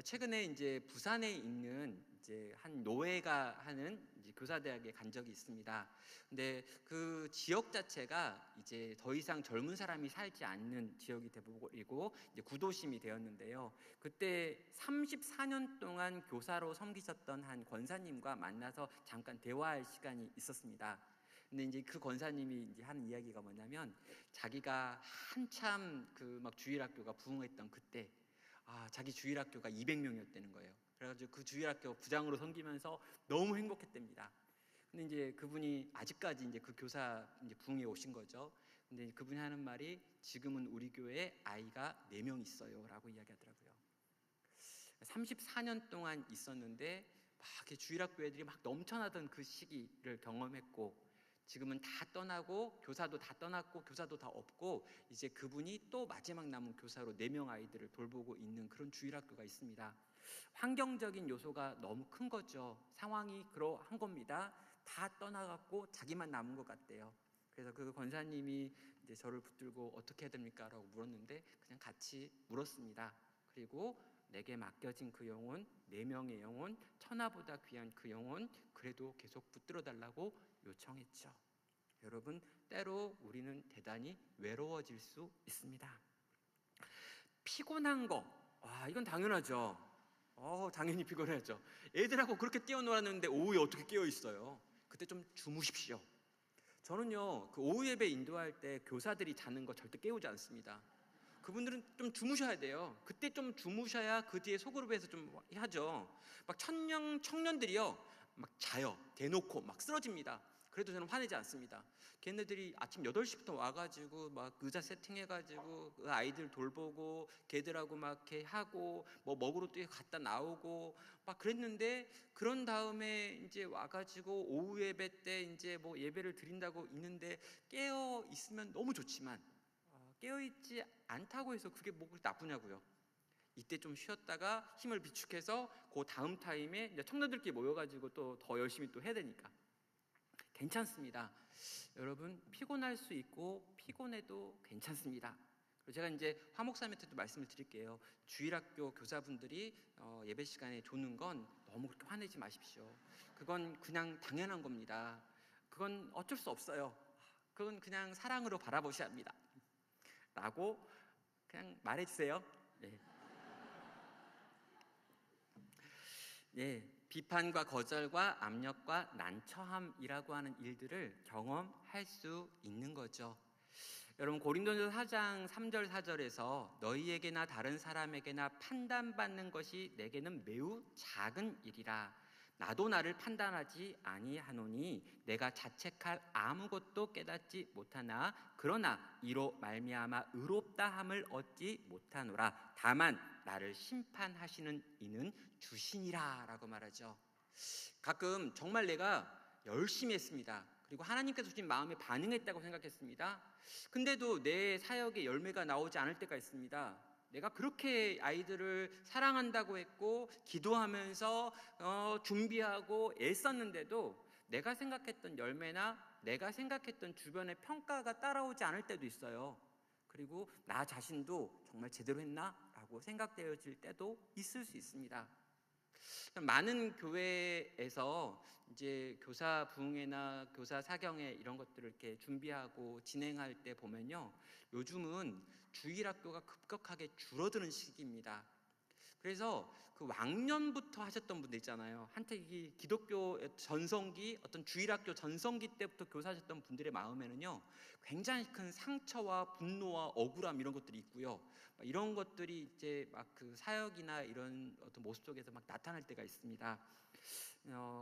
S1: 최근에 이제 부산에 있는 이제 한 노회가 하는 이제 교사대학에 간 적이 있습니다. 근데 그 지역 자체가 이제 더 이상 젊은 사람이 살지 않는 지역이 되고 이제 구도심이 되었는데요. 그때 34년 동안 교사로 섬기셨던 한 권사님과 만나서 잠깐 대화할 시간이 있었습니다. 근데 이제 그 권사님이 이제 하는 이야기가 뭐냐면, 자기가 한참 그 막 주일학교가 부흥했던 그때 자기 주일학교가 200명이었다는 거예요. 그래가지고 그 주일학교 부장으로 섬기면서 너무 행복했답니다. 근데 이제 그분이 아직까지 이제 그 교사 이제 부흥에 오신 거죠. 근데 그분이 하는 말이, 지금은 우리 교회에 아이가 4명 있어요라고 이야기하더라고요. 34년 동안 있었는데 막 이렇게 주일학교 애들이 막 넘쳐나던 그 시기를 경험했고, 지금은 다 떠나고 교사도 다 떠났고 교사도 다 없고, 이제 그분이 또 마지막 남은 교사로 4명 아이들을 돌보고 있는 그런 주일학교가 있습니다. 환경적인 요소가 너무 큰 거죠. 상황이 그러한 겁니다. 다 떠나갔고 자기만 남은 것 같대요. 그래서 그 권사님이 이제 저를 붙들고 어떻게 해야 됩니까? 라고 물었는데 그냥 같이 물었습니다. 그리고 내게 맡겨진 그 영혼, 4명의 영혼, 천하보다 귀한 그 영혼, 그래도 계속 붙들어 달라고 요청했죠. 여러분, 때로 우리는 대단히 외로워질 수 있습니다. 피곤한 거, 이건 당연하죠. 당연히 피곤하죠. 애들하고 그렇게 뛰어놀았는데 오후에 어떻게 깨어 있어요? 그때 좀 주무십시오. 저는요, 그 오후 예배 인도할 때 교사들이 자는 거 절대 깨우지 않습니다. 그분들은 좀 주무셔야 돼요. 그때 좀 주무셔야 그 뒤에 소그룹에서 좀 하죠. 막 청년들이요, 막 자요. 대놓고 막 쓰러집니다. 그래도 저는 화내지 않습니다. 걔네들이 아침 8시부터 와가지고 막 의자 세팅해가지고 그 아이들 돌보고 걔들하고 막 이렇게 하고 뭐 먹으러 또 갔다 나오고 막 그랬는데, 그런 다음에 이제 와가지고 오후 예배 때 이제 뭐 예배를 드린다고 있는데 깨어 있으면 너무 좋지만 깨어있지 않다고 해서 그게 뭐 나쁘냐고요. 이때 좀 쉬었다가 힘을 비축해서 그 다음 타임에 이제 청년들끼리 모여가지고 또 더 열심히 또 해야 되니까 괜찮습니다. 여러분, 피곤할 수 있고 피곤해도 괜찮습니다. 그리고 제가 이제 화목사님한테도 말씀을 드릴게요. 주일학교 교사분들이 예배 시간에 조는 건 너무 그렇게 화내지 마십시오. 그건 그냥 당연한 겁니다. 그건 어쩔 수 없어요. 그건 그냥 사랑으로 바라보셔야 합니다. 라고 그냥 말해주세요. 네. 네, 비판과 거절과 압력과 난처함이라고 하는 일들을 경험할 수 있는 거죠. 여러분, 고린도전서 4장 3절 4절에서 너희에게나 다른 사람에게나 판단받는 것이 내게는 매우 작은 일이라. 나도 나를 판단하지 아니하노니 내가 자책할 아무것도 깨닫지 못하나 그러나 이로 말미암아 의롭다함을 얻지 못하노라. 다만 나를 심판하시는 이는 주시니라 라고 말하죠. 가끔 정말 내가 열심히 했습니다. 그리고 하나님께서 주신 마음에 반응했다고 생각했습니다. 근데도 내 사역에 열매가 나오지 않을 때가 있습니다. 내가 그렇게 아이들을 사랑한다고 했고 기도하면서 준비하고 애썼는데도 내가 생각했던 열매나 내가 생각했던 주변의 평가가 따라오지 않을 때도 있어요. 그리고 나 자신도 정말 제대로 했나? 라고 생각되어질 때도 있을 수 있습니다. 많은 교회에서 이제 교사 부흥회나 교사 사경회 이런 것들을 이렇게 준비하고 진행할 때 보면요, 요즘은 주일학교가 급격하게 줄어드는 시기입니다. 그래서 그 왕년부터 하셨던 분들 있잖아요. 한때 이 기독교 전성기, 어떤 주일학교 전성기 때부터 교사하셨던 분들의 마음에는요, 굉장히 큰 상처와 분노와 억울함 이런 것들이 있고요. 이런 것들이 이제 막 그 사역이나 이런 어떤 모습 속에서 막 나타날 때가 있습니다.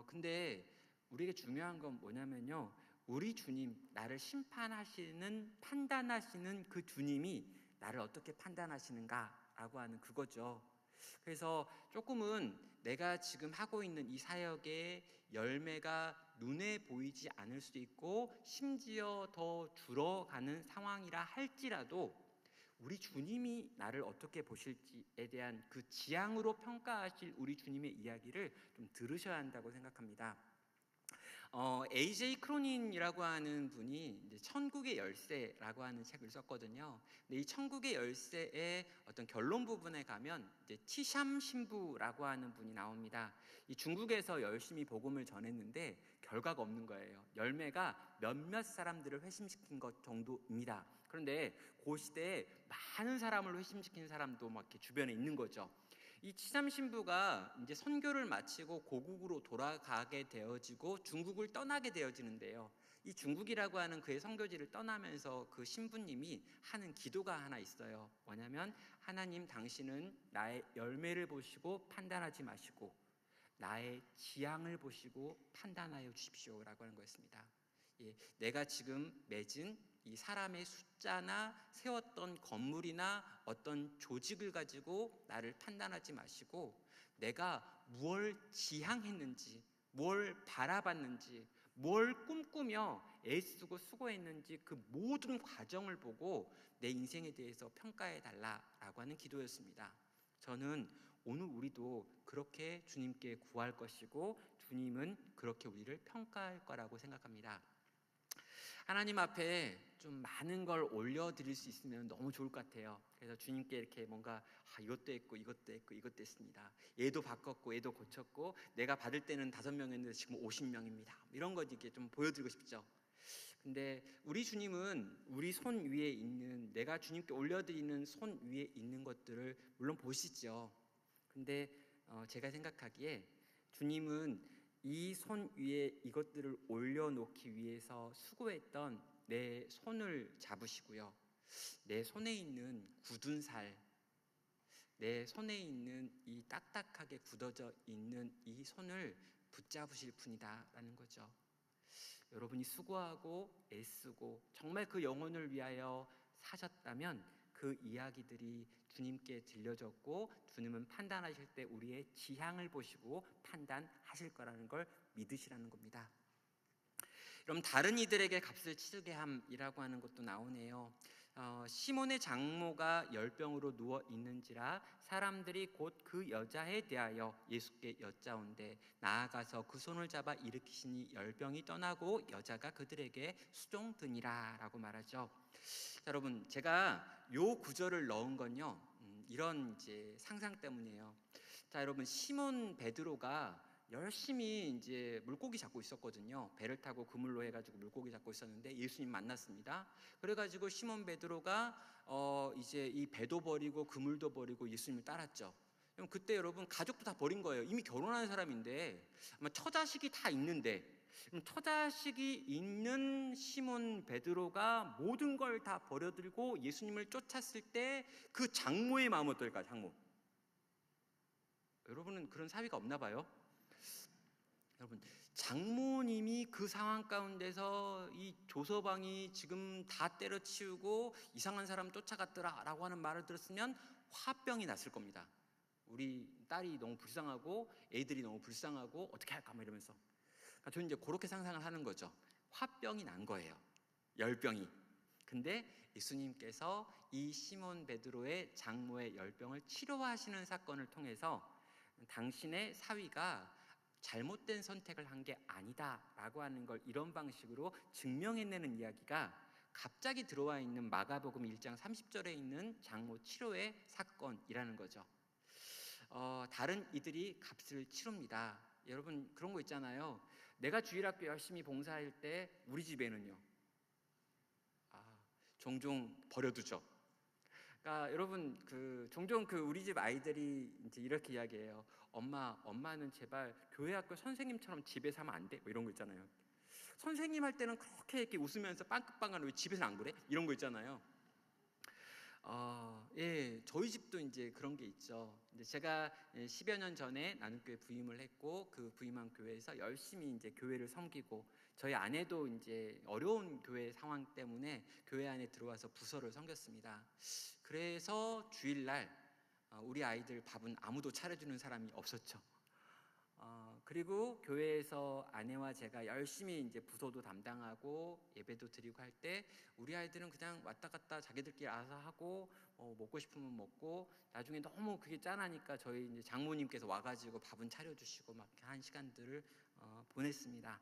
S1: 근데 우리에게 중요한 건 뭐냐면요, 우리 주님, 나를 심판하시는, 판단하시는 그 주님이 나를 어떻게 판단하시는가라고 하는 그거죠. 그래서 조금은 내가 지금 하고 있는 이 사역의 열매가 눈에 보이지 않을 수도 있고 심지어 더 줄어가는 상황이라 할지라도 우리 주님이 나를 어떻게 보실지에 대한 그 지향으로 평가하실 우리 주님의 이야기를 좀 들으셔야 한다고 생각합니다. A.J. 크로닌이라고 하는 분이 이제 천국의 열쇠라고 하는 책을 썼거든요. 근데 이 천국의 열쇠의 어떤 결론 부분에 가면 이제 티샴 신부라고 하는 분이 나옵니다. 이 중국에서 열심히 복음을 전했는데 결과가 없는 거예요. 열매가 몇몇 사람들을 회심시킨 것 정도입니다. 그런데 그 시대에 많은 사람을 회심시킨 사람도 막 이렇게 주변에 있는 거죠. 이 치삼 신부가 이제 선교를 마치고 고국으로 돌아가게 되어지고 중국을 떠나게 되어지는데요. 이 중국이라고 하는 그의 선교지를 떠나면서 그 신부님이 하는 기도가 하나 있어요. 뭐냐면 하나님, 당신은 나의 열매를 보시고 판단하지 마시고 나의 지향을 보시고 판단하여 주십시오라고 하는 거였습니다. 예, 내가 지금 맺은 이 사람의 숫자나 세웠던 건물이나 어떤 조직을 가지고 나를 판단하지 마시고 내가 뭘 지향했는지, 뭘 바라봤는지, 뭘 꿈꾸며 애쓰고 수고했는지 그 모든 과정을 보고 내 인생에 대해서 평가해 달라라고 하는 기도였습니다. 저는 오늘 우리도 그렇게 주님께 구할 것이고 주님은 그렇게 우리를 평가할 거라고 생각합니다. 하나님 앞에 좀 많은 걸 올려드릴 수 있으면 너무 좋을 것 같아요. 그래서 주님께 이렇게 뭔가 이것도 했고 이것도 했고 이것도 했습니다. 얘도 바꿨고 얘도 고쳤고 내가 받을 때는 5명이었는데 지금 50명입니다. 이런 거 이렇게 좀 보여드리고 싶죠. 근데 우리 주님은 우리 손 위에 있는, 내가 주님께 올려드리는 손 위에 있는 것들을 물론 보시죠. 근데 제가 생각하기에 주님은 이 손 위에 이것들을 올려놓기 위해서 수고했던 내 손을 잡으시고요, 내 손에 있는 굳은 살, 내 손에 있는 이 딱딱하게 굳어져 있는 이 손을 붙잡으실 분이다라는 거죠. 여러분이 수고하고 애쓰고 정말 그 영혼을 위하여 사셨다면 그 이야기들이 주님께 들려졌고 주님은 판단하실 때 우리의 지향을 보시고 판단하실 거라는 걸 믿으시라는 겁니다. 그럼 다른 이들에게 값을 치르게 함이라고 하는 것도 나오네요. 시몬의 장모가 열병으로 누워 있는지라 사람들이 곧 그 여자에 대하여 예수께 여짜온대 나아가서 그 손을 잡아 일으키시니 열병이 떠나고 여자가 그들에게 수종드니라 라고 말하죠. 자, 여러분, 제가 요 구절을 넣은 건요, 이런 이제 상상 때문이에요. 자, 여러분, 시몬 베드로가 열심히 이제 물고기 잡고 있었거든요. 배를 타고 그물로 해가지고 물고기 잡고 있었는데 예수님 만났습니다. 그래가지고 시몬 베드로가 이제 이 배도 버리고 그물도 버리고 예수님을 따랐죠. 그럼 그때 여러분 가족도 다 버린 거예요. 이미 결혼한 사람인데 아마 처자식이 다 있는데, 그럼 처자식이 있는 시몬 베드로가 모든 걸 다 버려들고 예수님을 쫓았을 때 그 장모의 마음은 어떨까? 장모. 여러분은 그런 사위가 없나 봐요. 여러분, 장모님이 그 상황 가운데서 이 조서방이 지금 다 때려치우고 이상한 사람 쫓아갔더라 라고 하는 말을 들었으면 화병이 났을 겁니다. 우리 딸이 너무 불쌍하고 애들이 너무 불쌍하고 어떻게 할까 막 이러면서. 그러니까 저는 이제 그렇게 상상을 하는 거죠. 화병이 난 거예요. 열병이. 근데 예수님께서 이 시몬 베드로의 장모의 열병을 치료하시는 사건을 통해서 당신의 사위가 잘못된 선택을 한 게 아니다라고 하는 걸 이런 방식으로 증명해내는 이야기가 갑자기 들어와 있는 마가복음 1장 30절에 있는 장모 치료의 사건이라는 거죠. 다른 이들이 값을 치릅니다. 여러분, 그런 거 있잖아요. 내가 주일학교 열심히 봉사할 때 우리 집에는요, 종종 버려두죠. 그러니까 여러분, 종종 우리 집 아이들이 이제 이렇게 이야기해요. 엄마는 제발 교회 학교 선생님처럼 집에서 하면 안 돼? 뭐 이런 거 있잖아요. 선생님 할 때는 그렇게 이렇게 웃으면서 빵긋빵긋, 왜 집에서는 안 그래? 이런 거 있잖아요. 예, 저희 집도 이제 그런 게 있죠. 이제 제가 10여 년 전에 나눔교회 부임을 했고 그 부임한 교회에서 열심히 이제 교회를 섬기고 저희 아내도 이제 어려운 교회 상황 때문에 교회 안에 들어와서 부서를 섬겼습니다. 그래서 주일날 우리 아이들 밥은 아무도 차려주는 사람이 없었죠. 그리고 교회에서 아내와 제가 열심히 이제 부서도 담당하고 예배도 드리고 할 때 우리 아이들은 그냥 왔다 갔다 자기들끼리 알아서 하고 먹고 싶으면 먹고, 나중에 너무 그게 짠하니까 저희 이제 장모님께서 와가지고 밥은 차려주시고 막 이렇게 한 시간들을 보냈습니다.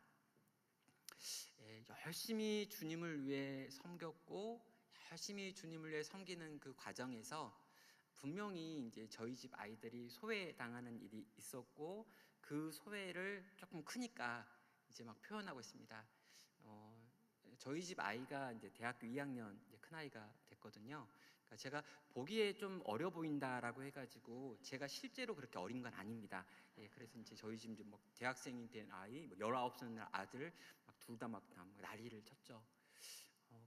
S1: 예, 열심히 주님을 위해 섬겼고 열심히 주님을 위해 섬기는 그 과정에서 분명히 이제 저희 집 아이들이 소외당하는 일이 있었고, 그 소외를 조금 크니까 이제 막 표현하고 있습니다. 저희 집 아이가 이제 대학교 2학년 이제 큰 아이가 됐거든요. 그러니까 제가 보기에 좀 어려 보인다라고 해가지고 제가 실제로 그렇게 어린 건 아닙니다. 예, 그래서 이제 저희 집 이제 뭐 대학생이 된 아이, 뭐 19살 아들 막 둘 다 막 난리를 쳤죠.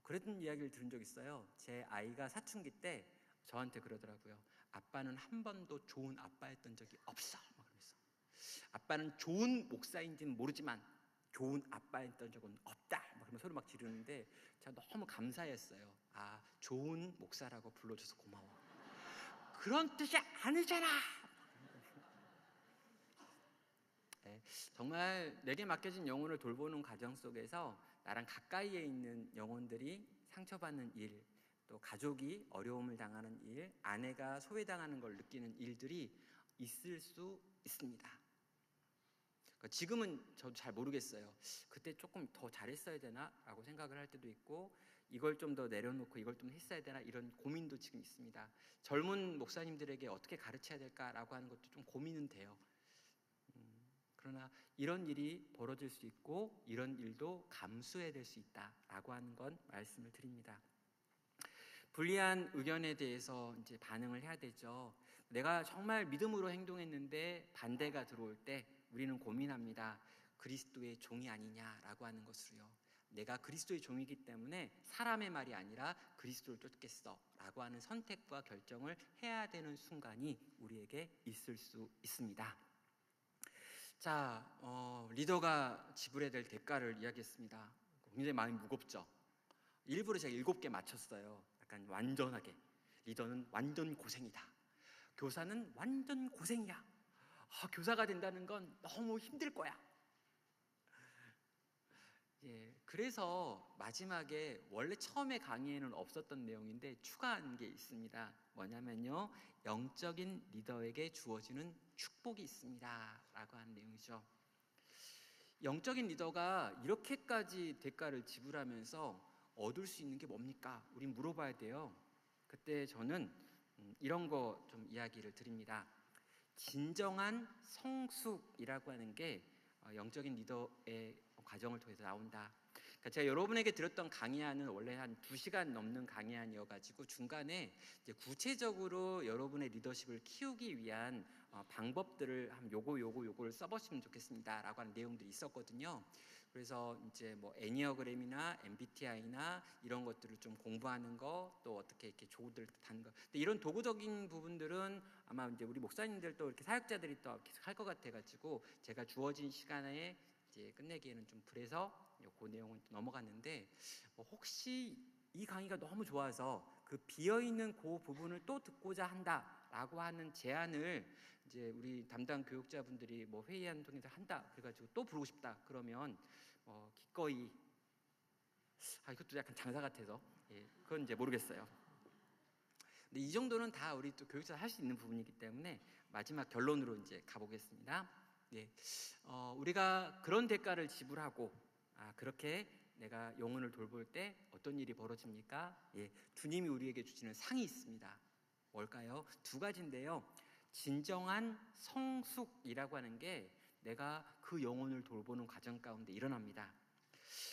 S1: 그랬던 이야기를 들은 적 있어요. 제 아이가 사춘기 때 저한테 그러더라고요. 아빠는 한 번도 좋은 아빠였던 적이 없어. 막 그러면서 아빠는 좋은 목사인지는 모르지만 좋은 아빠였던 적은 없다. 막 그런 소리 막 지르는데 제가 너무 감사했어요. 아, 좋은 목사라고 불러줘서 고마워. 그런 뜻이 아니잖아. 네, 정말 내게 맡겨진 영혼을 돌보는 과정 속에서 나랑 가까이에 있는 영혼들이 상처받는 일, 또 가족이 어려움을 당하는 일, 아내가 소외당하는 걸 느끼는 일들이 있을 수 있습니다. 그러니까 지금은 저도 잘 모르겠어요. 그때 조금 더 잘했어야 되나? 라고 생각을 할 때도 있고, 이걸 좀 더 내려놓고 이걸 좀 했어야 되나? 이런 고민도 지금 있습니다. 젊은 목사님들에게 어떻게 가르쳐야 될까라고 하는 것도 좀 고민은 돼요. 그러나 이런 일이 벌어질 수 있고 이런 일도 감수해야 될 수 있다라고 하는 건 말씀을 드립니다. 불리한 의견에 대해서 이제 반응을 해야 되죠. 내가 정말 믿음으로 행동했는데 반대가 들어올 때 우리는 고민합니다. 그리스도의 종이 아니냐라고 하는 것으로요. 내가 그리스도의 종이기 때문에 사람의 말이 아니라 그리스도를 쫓겠어라고 하는 선택과 결정을 해야 되는 순간이 우리에게 있을 수 있습니다. 자, 리더가 지불해야 될 대가를 이야기했습니다. 굉장히 마음이 무겁죠. 일부러 제가 7개 맞췄어요. 약간 완전하게. 리더는 완전 고생이다. 교사는 완전 고생이야. 교사가 된다는 건 너무 힘들 거야. 예, 그래서 마지막에 원래 처음에 강의에는 없었던 내용인데 추가한 게 있습니다. 뭐냐면요, 영적인 리더에게 주어지는 축복이 있습니다 라고 하는 내용이죠. 영적인 리더가 이렇게까지 대가를 지불하면서 얻을 수 있는 게 뭡니까? 우린 물어봐야 돼요. 그때 저는 이런 거 좀 이야기를 드립니다. 진정한 성숙이라고 하는 게 영적인 리더의 과정을 통해서 나온다. 그러니까 제가 여러분에게 들었던 강의안은 원래 한 2시간 넘는 강의안이어가지고 중간에 이제 구체적으로 여러분의 리더십을 키우기 위한 방법들을 한 요거를 써보시면 좋겠습니다 라고 하는 내용들이 있었거든요. 그래서 이제 뭐 애니어그램이나 MBTI나 이런 것들을 좀 공부하는 거, 또 어떻게 이렇게 조우들 다는 거. 근데 이런 도구적인 부분들은 아마 이제 우리 목사님들도 이렇게 사역자들이 또 계속 할 것 같아가지고 제가 주어진 시간에 이제 끝내기에는 좀 불해서 그 내용은 넘어갔는데, 혹시 이 강의가 너무 좋아서 그 비어있는 그 부분을 또 듣고자 한다라고 하는 제안을 이제 우리 담당 교육자분들이 뭐 회의한 통해서 한다 그래가지고 또 부르고 싶다 그러면 기꺼이, 이것도 약간 장사 같아서, 예, 그건 이제 모르겠어요. 근데 이 정도는 다 우리 또 교육자 할 수 있는 부분이기 때문에 마지막 결론으로 이제 가보겠습니다. 예, 우리가 그런 대가를 지불하고 그렇게 내가 영혼을 돌볼 때 어떤 일이 벌어집니까? 예, 주님이 우리에게 주시는 상이 있습니다. 뭘까요? 2가지인데요. 진정한 성숙이라고 하는 게 내가 그 영혼을 돌보는 과정 가운데 일어납니다.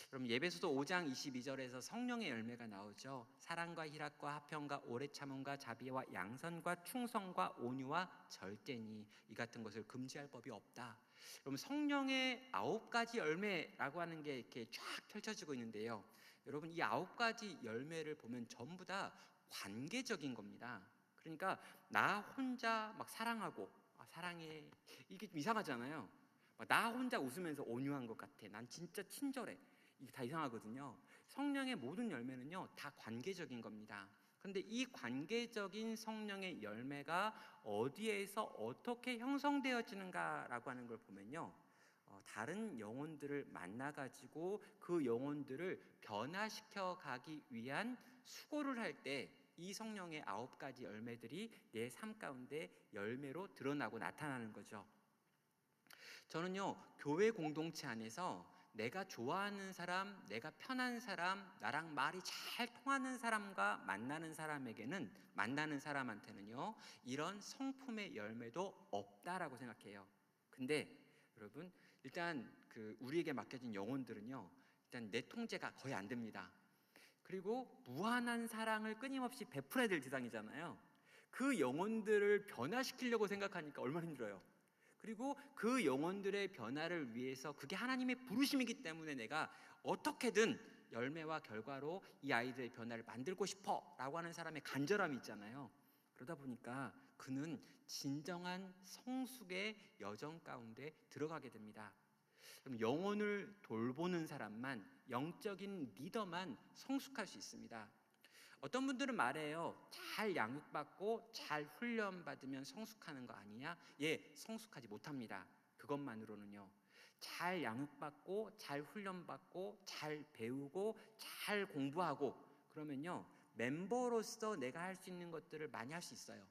S1: 그럼 예배소서 5장 22절에서 성령의 열매가 나오죠. 사랑과 희락과 화평과 오래 참음과 자비와 양선과 충성과 온유와 절제니 이 같은 것을 금지할 법이 없다. 그럼 성령의 9가지 열매라고 하는 게 이렇게 쫙 펼쳐지고 있는데요. 여러분, 이 9가지 열매를 보면 전부 다 관계적인 겁니다. 그러니까 나 혼자 막 사랑하고 사랑해, 이게 좀 이상하잖아요. 나 혼자 웃으면서 온유한 것 같아. 난 진짜 친절해. 이게 다 이상하거든요. 성령의 모든 열매는요 다 관계적인 겁니다. 그런데 이 관계적인 성령의 열매가 어디에서 어떻게 형성되어지는가라고 하는 걸 보면요, 다른 영혼들을 만나가지고 그 영혼들을 변화시켜 가기 위한 수고를 할 때 이 성령의 9가지 열매들이 내 삶 가운데 열매로 드러나고 나타나는 거죠. 저는요, 교회 공동체 안에서 내가 좋아하는 사람, 내가 편한 사람, 나랑 말이 잘 통하는 사람과 만나는 사람한테는요, 이런 성품의 열매도 없다라고 생각해요. 근데 여러분, 일단 우리에게 맡겨진 영혼들은요, 일단 내 통제가 거의 안 됩니다. 그리고 무한한 사랑을 끊임없이 베풀어야 될 대상이잖아요. 그 영혼들을 변화시키려고 생각하니까 얼마나 힘들어요. 그리고 그 영혼들의 변화를 위해서 그게 하나님의 부르심이기 때문에 내가 어떻게든 열매와 결과로 이 아이들의 변화를 만들고 싶어 라고 하는 사람의 간절함이 있잖아요. 그러다 보니까 그는 진정한 성숙의 여정 가운데 들어가게 됩니다. 그럼 영혼을 돌보는 사람만, 영적인 리더만 성숙할 수 있습니다. 어떤 분들은 말해요. 잘 양육받고 잘 훈련받으면 성숙하는 거 아니냐? 예, 성숙하지 못합니다. 그것만으로는요. 잘 양육받고 잘 훈련받고 잘 배우고 잘 공부하고 그러면요, 멤버로서 내가 할 수 있는 것들을 많이 할 수 있어요.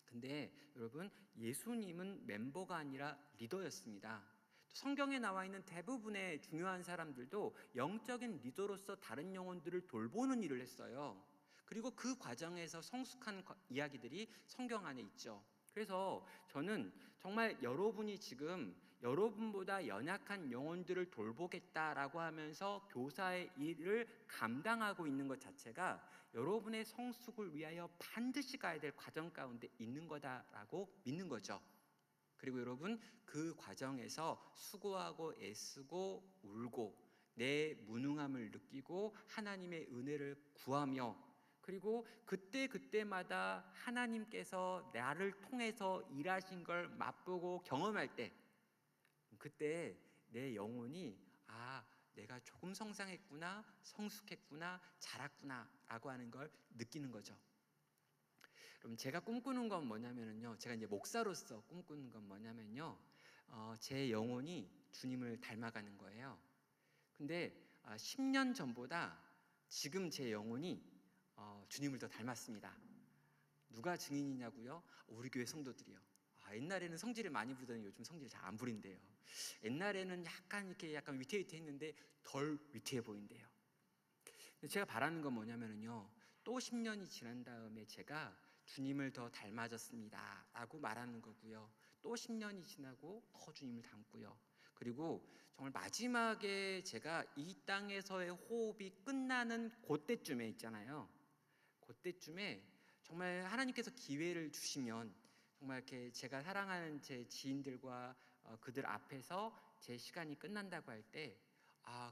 S1: 근데 여러분, 예수님은 멤버가 아니라 리더였습니다. 성경에 나와 있는 대부분의 중요한 사람들도 영적인 리더로서 다른 영혼들을 돌보는 일을 했어요. 그리고 그 과정에서 성숙한 이야기들이 성경 안에 있죠. 그래서 저는 정말 여러분이 지금 여러분보다 연약한 영혼들을 돌보겠다라고 하면서 교사의 일을 감당하고 있는 것 자체가 여러분의 성숙을 위하여 반드시 가야 될 과정 가운데 있는 거다라고 믿는 거죠. 그리고 여러분, 그 과정에서 수고하고 애쓰고 울고 내 무능함을 느끼고 하나님의 은혜를 구하며, 그리고 그때마다 하나님께서 나를 통해서 일하신 걸 맛보고 경험할 때, 그때 내 영혼이 내가 조금 성장했구나, 성숙했구나, 자랐구나 라고 하는 걸 느끼는 거죠. 그럼 제가 꿈꾸는 건 뭐냐면요, 제가 이제 목사로서 꿈꾸는 건 뭐냐면요, 제 영혼이 주님을 닮아가는 거예요. 근데 10년 전보다 지금 제 영혼이 주님을 더 닮았습니다. 누가 증인이냐고요? 우리 교회 성도들이요. 옛날에는 성질을 많이 부리더니 요즘 성질 잘 안 부린대요. 옛날에는 약간 위태위태했는데 덜 위태해 보인대요. 제가 바라는 건 뭐냐면요, 또 10년이 지난 다음에 제가 주님을 더 닮아졌습니다 라고 말하는 거고요. 또 10년이 지나고 더 주님을 닮고요. 그리고 정말 마지막에 제가 이 땅에서의 호흡이 끝나는 그때쯤에 있잖아요. 그때쯤에 정말 하나님께서 기회를 주시면 정말 이렇게 제가 사랑하는 제 지인들과 그들 앞에서 제 시간이 끝난다고 할 때,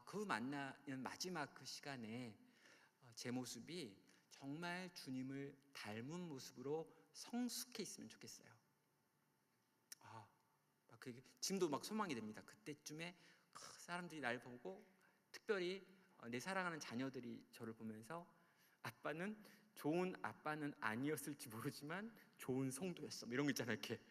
S1: 그 만나는 마지막 그 시간에 제 모습이 정말 주님을 닮은 모습으로 성숙해 있으면 좋겠어요. 지금도 막 소망이 됩니다. 그때쯤에 사람들이 날 보고, 특별히 내 사랑하는 자녀들이 저를 보면서 아빠는 좋은 아빠는 아니었을지 모르지만 좋은 성도였어, 이런 거 있잖아요. 이렇게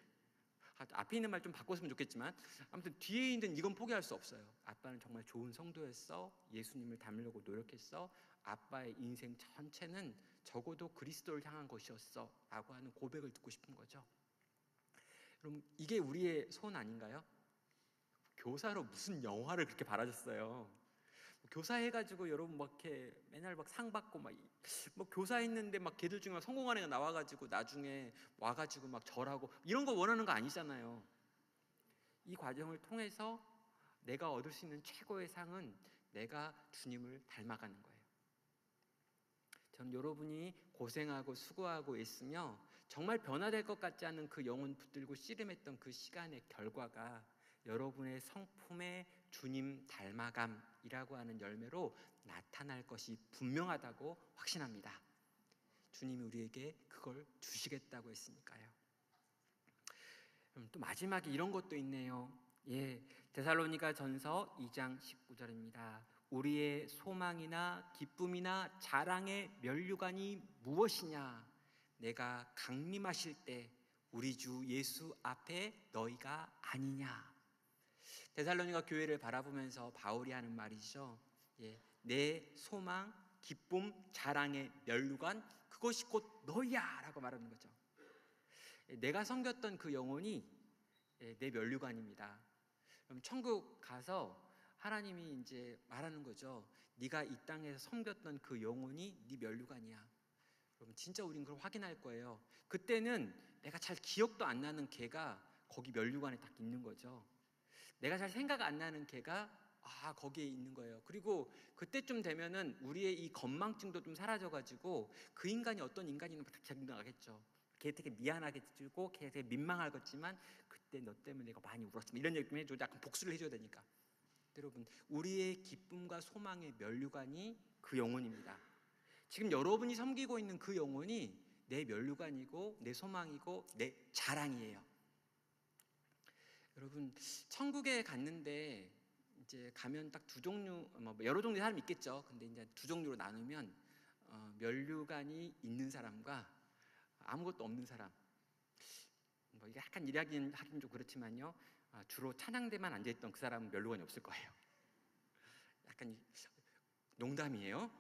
S1: 앞에 있는 말 좀 바꿨으면 좋겠지만, 아무튼 뒤에 있는 이건 포기할 수 없어요. 아빠는 정말 좋은 성도였어, 예수님을 닮으려고 노력했어, 아빠의 인생 전체는 적어도 그리스도를 향한 것이었어 라고 하는 고백을 듣고 싶은 거죠. 그럼 이게 우리의 소원 아닌가요? 교사로 무슨 영화를 그렇게 바라셨어요? 교사해가지고 여러분 막 이렇게 맨날 막 상 받고 뭐 교사했는데 막 걔들 중에 성공한 애가 나와가지고 나중에 와가지고 막 절하고 이런 거 원하는 거 아니잖아요. 이 과정을 통해서 내가 얻을 수 있는 최고의 상은 내가 주님을 닮아가는 거예요. 전 여러분이 고생하고 수고하고 있으며 정말 변화될 것 같지 않은 그 영혼 붙들고 씨름했던 그 시간의 결과가 여러분의 성품의 주님 닮아감이라고 하는 열매로 나타날 것이 분명하다고 확신합니다. 주님이 우리에게 그걸 주시겠다고 했으니까요. 그럼 또 마지막에 이런 것도 있네요. 데살로니가 전서 2장 19절입니다. 우리의 소망이나 기쁨이나 자랑의 면류관이 무엇이냐? 내가 강림하실 때 우리 주 예수 앞에 너희가 아니냐? 데살로니가 교회를 바라보면서 바울이 하는 말이죠. 예, 내 소망, 기쁨, 자랑의 면류관, 그것이 곧 너희야라고 말하는 거죠. 내가 섬겼던 그 영혼이 내 면류관입니다. 그럼 천국 가서 하나님이 이제 말하는 거죠. 네가 이 땅에서 섬겼던 그 영혼이 네 면류관이야. 그럼 진짜 우린 그걸 확인할 거예요. 그때는 내가 잘 기억도 안 나는 걔가 거기 면류관에 딱 있는 거죠. 내가 잘 생각 안 나는 걔가 거기에 있는 거예요. 그리고 그때쯤 되면은 우리의 이 건망증도 좀 사라져가지고 그 인간이 어떤 인간인지 다 기억나겠죠. 걔 되게 미안하겠고 걔 되게 민망하겠지만 그때 너 때문에 내가 많이 울었지만 이런 얘기 좀 해줘. 약간 복수를 해줘야 되니까. 여러분, 우리의 기쁨과 소망의 면류관이 그 영혼입니다. 지금 여러분이 섬기고 있는 그 영혼이 내 면류관이고 내 소망이고 내 자랑이에요. 여러분, 천국에 갔는데 이제 가면 딱 두 종류, 여러 종류의 사람이 있겠죠. 근데 이제 두 종류로 나누면 면류관이 있는 사람과 아무것도 없는 사람. 이게 약간 이야기는 하긴 좀 그렇지만요. 주로 찬양대만 앉아있던 그 사람은 면류관이 없을 거예요. 약간 농담이에요.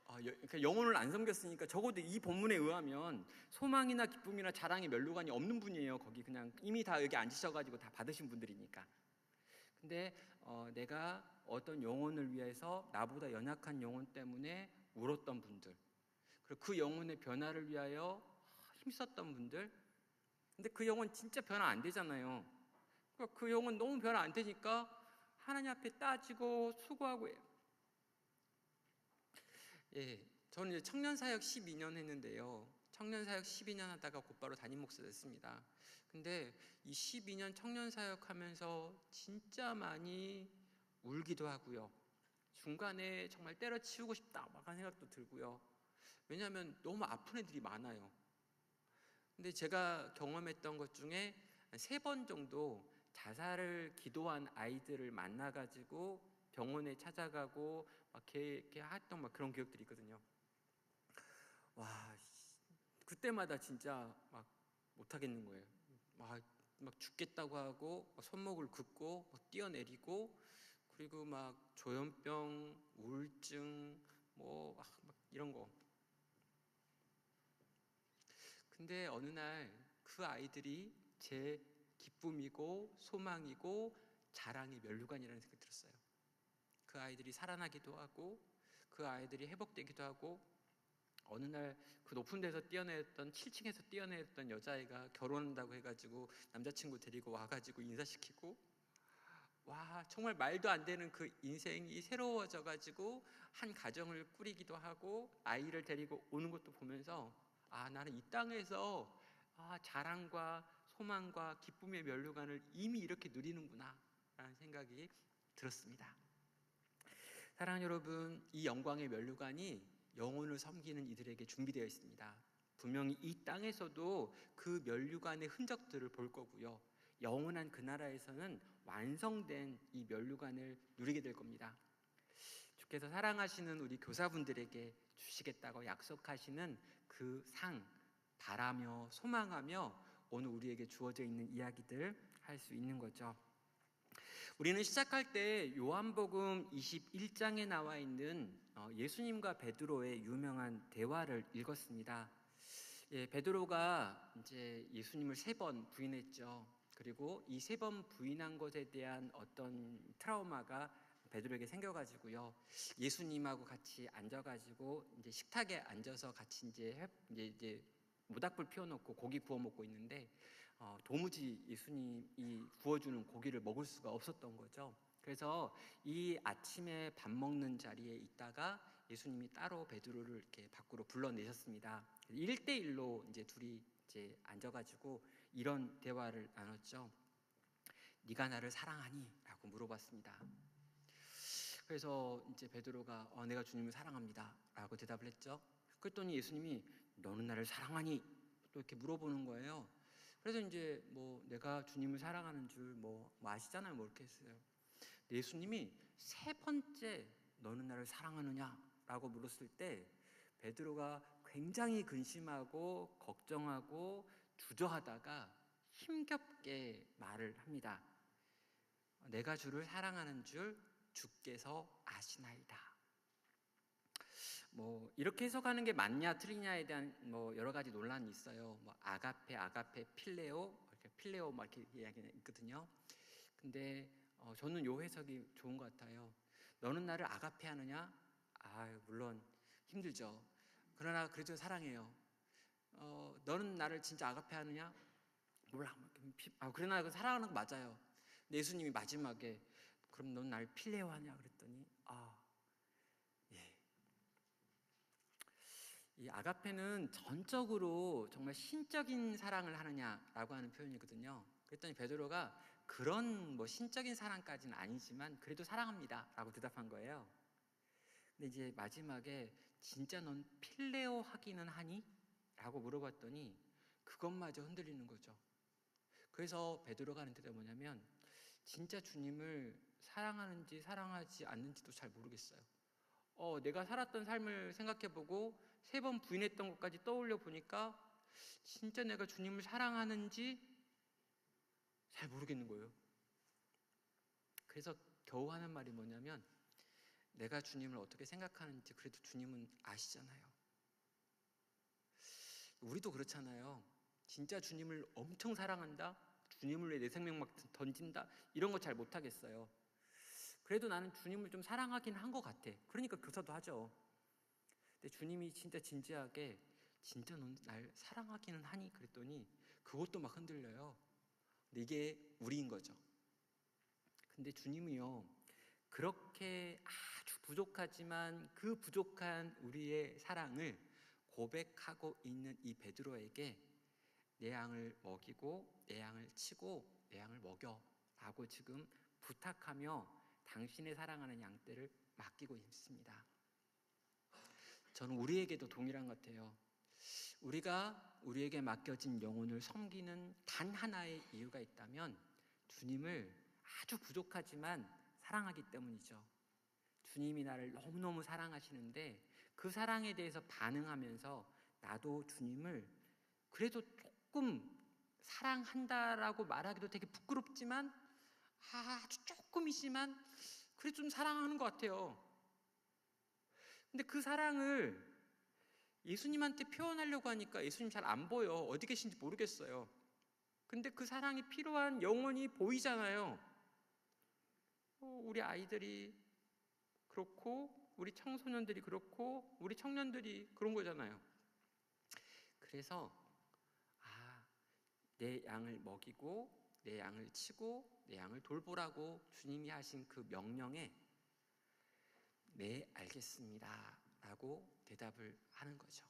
S1: 그러니까 영혼을 안 섬겼으니까 적어도 이 본문에 의하면 소망이나 기쁨이나 자랑의 면류관이 없는 분이에요. 거기 그냥 이미 다 여기 앉으셔가지고 다 받으신 분들이니까. 근데 내가 어떤 영혼을 위해서 나보다 연약한 영혼 때문에 울었던 분들, 그리고 그 영혼의 변화를 위하여 힘썼던 분들, 근데 그 영혼 진짜 변화 안 되잖아요. 그러니까 그 영혼 너무 변화 안 되니까 하나님 앞에 따지고 수고하고 해요. 예, 저는 이제 청년사역 12년 했는데요. 청년사역 12년 하다가 곧바로 담임 목사 됐습니다. 근데 이 12년 청년사역 하면서 진짜 많이 울기도 하고요. 중간에 정말 때려치우고 싶다 막 하는 생각도 들고요. 왜냐하면 너무 아픈 애들이 많아요. 근데 제가 경험했던 것 중에 3번 정도 자살을 기도한 아이들을 만나가지고 병원에 찾아가고 막 이렇게 했던 막 그런 기억들이 있거든요. 와, 그때마다 진짜 막 못하겠는 거예요. 막 죽겠다고 하고 막 손목을 긋고 막 뛰어내리고, 그리고 막 조현병, 우울증 막 이런 거. 근데 어느 날 그 아이들이 제 기쁨이고 소망이고 자랑의 면류관이라는 생각이 들었어요. 그 아이들이 살아나기도 하고 그 아이들이 회복되기도 하고, 어느 날 그 높은 데서 뛰어내렸던 7층에서 뛰어내렸던 여자애가 결혼한다고 해가지고 남자친구 데리고 와가지고 인사시키고, 와, 정말 말도 안 되는 그 인생이 새로워져가지고 한 가정을 꾸리기도 하고 아이를 데리고 오는 것도 보면서 나는 이 땅에서 자랑과 소망과 기쁨의 면류관을 이미 이렇게 누리는구나 라는 생각이 들었습니다. 사랑하는 여러분, 이 영광의 면류관이 영혼을 섬기는 이들에게 준비되어 있습니다. 분명히 이 땅에서도 그 면류관의 흔적들을 볼 거고요. 영원한 그 나라에서는 완성된 이 면류관을 누리게 될 겁니다. 주께서 사랑하시는 우리 교사분들에게 주시겠다고 약속하시는 그 상 바라며 소망하며 오늘 우리에게 주어져 있는 이야기들 할 수 있는 거죠. 우리는 시작할 때 요한복음 21장에 나와 있는 예수님과 베드로의 유명한 대화를 읽었습니다. 예, 베드로가 이제 예수님을 3번 부인했죠. 그리고 이 3번 부인한 것에 대한 어떤 트라우마가 베드로에게 생겨가지고요. 예수님하고 같이 앉아가지고 이제 식탁에 앉아서 같이 이제 모닥불 피워놓고 고기 구워 먹고 있는데 도무지 예수님이 구워주는 고기를 먹을 수가 없었던 거죠. 그래서 이 아침에 밥 먹는 자리에 있다가 예수님이 따로 베드로를 이렇게 밖으로 불러내셨습니다. 1대1로 이제 둘이 이제 앉아가지고 이런 대화를 나눴죠. 네가 나를 사랑하니? 라고 물어봤습니다. 그래서 이제 베드로가 내가 주님을 사랑합니다 라고 대답을 했죠. 그랬더니 예수님이 너는 나를 사랑하니? 또 이렇게 물어보는 거예요. 그래서 이제 내가 주님을 사랑하는 줄 아시잖아요. 이렇게 했어요. 예수님이 3번째 너는 나를 사랑하느냐? 라고 물었을 때 베드로가 굉장히 근심하고 걱정하고 주저하다가 힘겹게 말을 합니다. 내가 주를 사랑하는 줄 주께서 아시나이다. 이렇게 해석하는 게 맞냐 틀리냐에 대한 여러 가지 논란이 있어요. 아가페, 필레오 막 이렇게 이야기가 있거든요. 근데 저는 요 해석이 좋은 것 같아요. 너는 나를 아가페 하느냐? 물론 힘들죠. 그러나 그래도 사랑해요. 너는 나를 진짜 아가페 하느냐? 몰라. 그러나 그 사랑하는 거 맞아요. 근데 예수님이 마지막에 그럼 넌 날 필레오 하냐 그랬더니 예. 이 아가페는 전적으로 정말 신적인 사랑을 하느냐라고 하는 표현이거든요. 그랬더니 베드로가 그런 신적인 사랑까지는 아니지만 그래도 사랑합니다라고 대답한 거예요. 근데 이제 마지막에 진짜 넌 필레오 하기는 하니? 라고 물어봤더니 그것마저 흔들리는 거죠. 그래서 베드로가 하는 대답이 뭐냐면 진짜 주님을 사랑하는지 사랑하지 않는지도 잘 모르겠어요. 내가 살았던 삶을 생각해보고 3번 부인했던 것까지 떠올려 보니까 진짜 내가 주님을 사랑하는지 잘 모르겠는 거예요. 그래서 겨우 하는 말이 뭐냐면 내가 주님을 어떻게 생각하는지 그래도 주님은 아시잖아요. 우리도 그렇잖아요. 진짜 주님을 엄청 사랑한다? 주님을 위해 내 생명 막 던진다? 이런 거 잘 못하겠어요. 그래도 나는 주님을 좀 사랑하긴 한 것 같아. 그러니까 교사도 하죠. 근데 주님이 진짜 진지하게 진짜 넌 날 사랑하기는 하니? 그랬더니 그것도 막 흔들려요. 근데 이게 우리인 거죠. 근데 주님이요 그렇게 아주 부족하지만 그 부족한 우리의 사랑을 고백하고 있는 이 베드로에게 내 양을 먹이고 내 양을 치고 내 양을 먹여 라고 지금 부탁하며 당신의 사랑하는 양떼를 맡기고 있습니다. 저는 우리에게도 동일한 것 같아요. 우리가 우리에게 맡겨진 영혼을 섬기는 단 하나의 이유가 있다면 주님을 아주 부족하지만 사랑하기 때문이죠. 주님이 나를 너무너무 사랑하시는데 그 사랑에 대해서 반응하면서 나도 주님을 그래도 조금 사랑한다라고 말하기도 되게 부끄럽지만 아주 조금이지만 그래도 좀 사랑하는 것 같아요. 근데 그 사랑을 예수님한테 표현하려고 하니까 예수님 잘 안 보여. 어디 계신지 모르겠어요. 근데 그 사랑이 필요한 영혼이 보이잖아요. 우리 아이들이 그렇고 우리 청소년들이 그렇고 우리 청년들이 그런 거잖아요. 그래서 내 양을 먹이고 내 양을 치고 내 양을 돌보라고 주님이 하신 그 명령에 네 알겠습니다 라고 대답을 하는 거죠.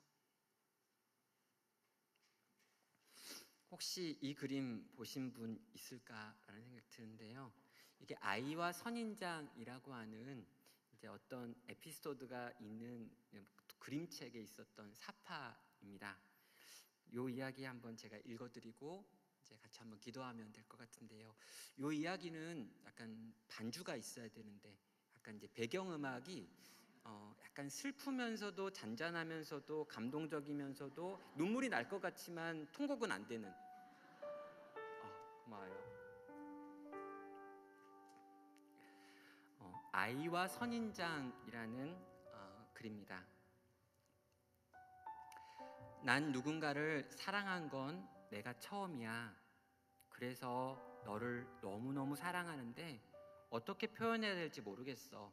S1: 혹시 이 그림 보신 분 있을까라는 생각이 드는데요. 이게 아이와 선인장이라고 하는 이제 어떤 에피소드가 있는 그림책에 있었던 사파입니다. 이 이야기 한번 제가 읽어드리고 이제 같이 한번 기도하면 될 것 같은데요. 이 이야기는 약간 반주가 있어야 되는데 약간 이제 배경음악이 약간 슬프면서도 잔잔하면서도 감동적이면서도 눈물이 날 것 같지만 통곡은 안 되는 고마워요. 아이와 선인장이라는 글입니다. 난 누군가를 사랑한 건 내가 처음이야. 그래서 너를 너무너무 사랑하는데 어떻게 표현해야 될지 모르겠어.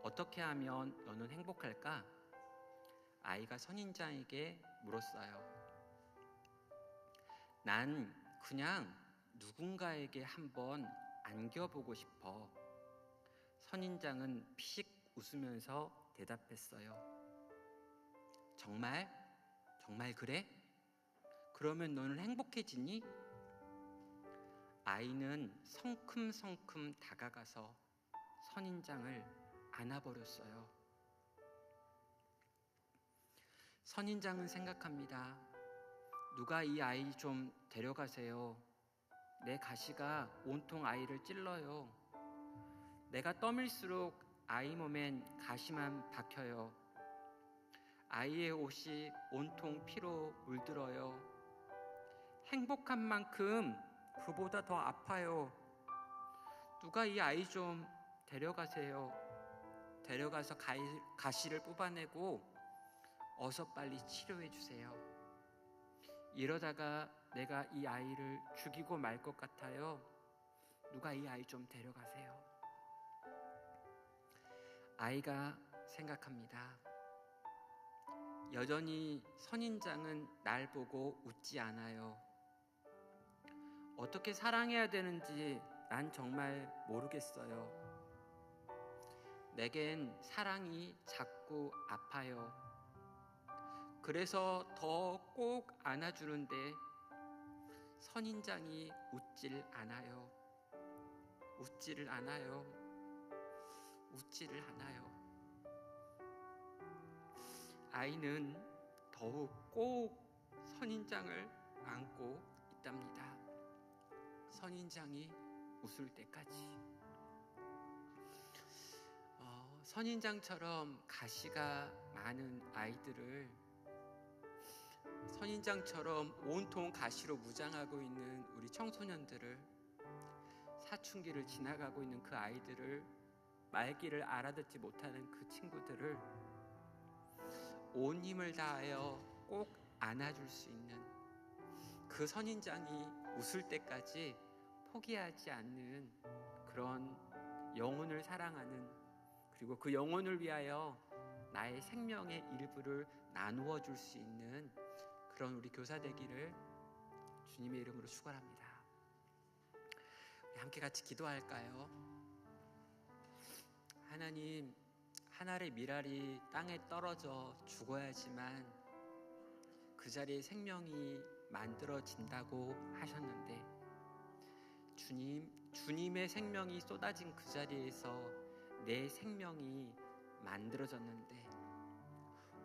S1: 어떻게 하면 너는 행복할까? 아이가 선인장에게 물었어요. 난 그냥 누군가에게 한번 안겨보고 싶어. 선인장은 피식 웃으면서 대답했어요. 정말? 정말 그래? 그러면 너는 행복해지니? 아이는 성큼성큼 다가가서 선인장을 안아버렸어요. 선인장은 생각합니다. 누가 이 아이 좀 데려가세요. 내 가시가 온통 아이를 찔러요. 내가 떠밀수록 아이 몸엔 가시만 박혀요. 아이의 옷이 온통 피로 물들어요. 행복한 만큼 그보다 더 아파요. 누가 이 아이 좀 데려가세요. 데려가서 가시를 뽑아내고 어서 빨리 치료해 주세요. 이러다가 내가 이 아이를 죽이고 말 것 같아요. 누가 이 아이 좀 데려가세요. 아이가 생각합니다. 여전히 선인장은 날 보고 웃지 않아요. 어떻게 사랑해야 되는지 난 정말 모르겠어요. 내겐 사랑이 자꾸 아파요. 그래서 더 꼭 안아주는데 선인장이 웃질 않아요. 웃지를 않아요. 웃지를 않아요. 아이는 더욱 꼭 선인장을 안고 있답니다. 선인장이 웃을 때까지. 선인장처럼 가시가 많은 아이들을, 선인장처럼 온통 가시로 무장하고 있는 우리 청소년들을, 사춘기를 지나가고 있는 그 아이들을, 말귀를 알아듣지 못하는 그 친구들을 온 힘을 다하여 꼭 안아줄 수 있는 그 선인장이 웃을 때까지 포기하지 않는 그런 영혼을 사랑하는, 그리고 그 영혼을 위하여 나의 생명의 일부를 나누어 줄 수 있는 그런 우리 교사 되기를 주님의 이름으로 축원합니다. 우리 함께 같이 기도할까요? 하나님, 한 알의 밀알이 땅에 떨어져 죽어야지만 그 자리에 생명이 만들어진다고 하셨는데, 주님의 생명이 쏟아진 그 자리에서 내 생명이 만들어졌는데,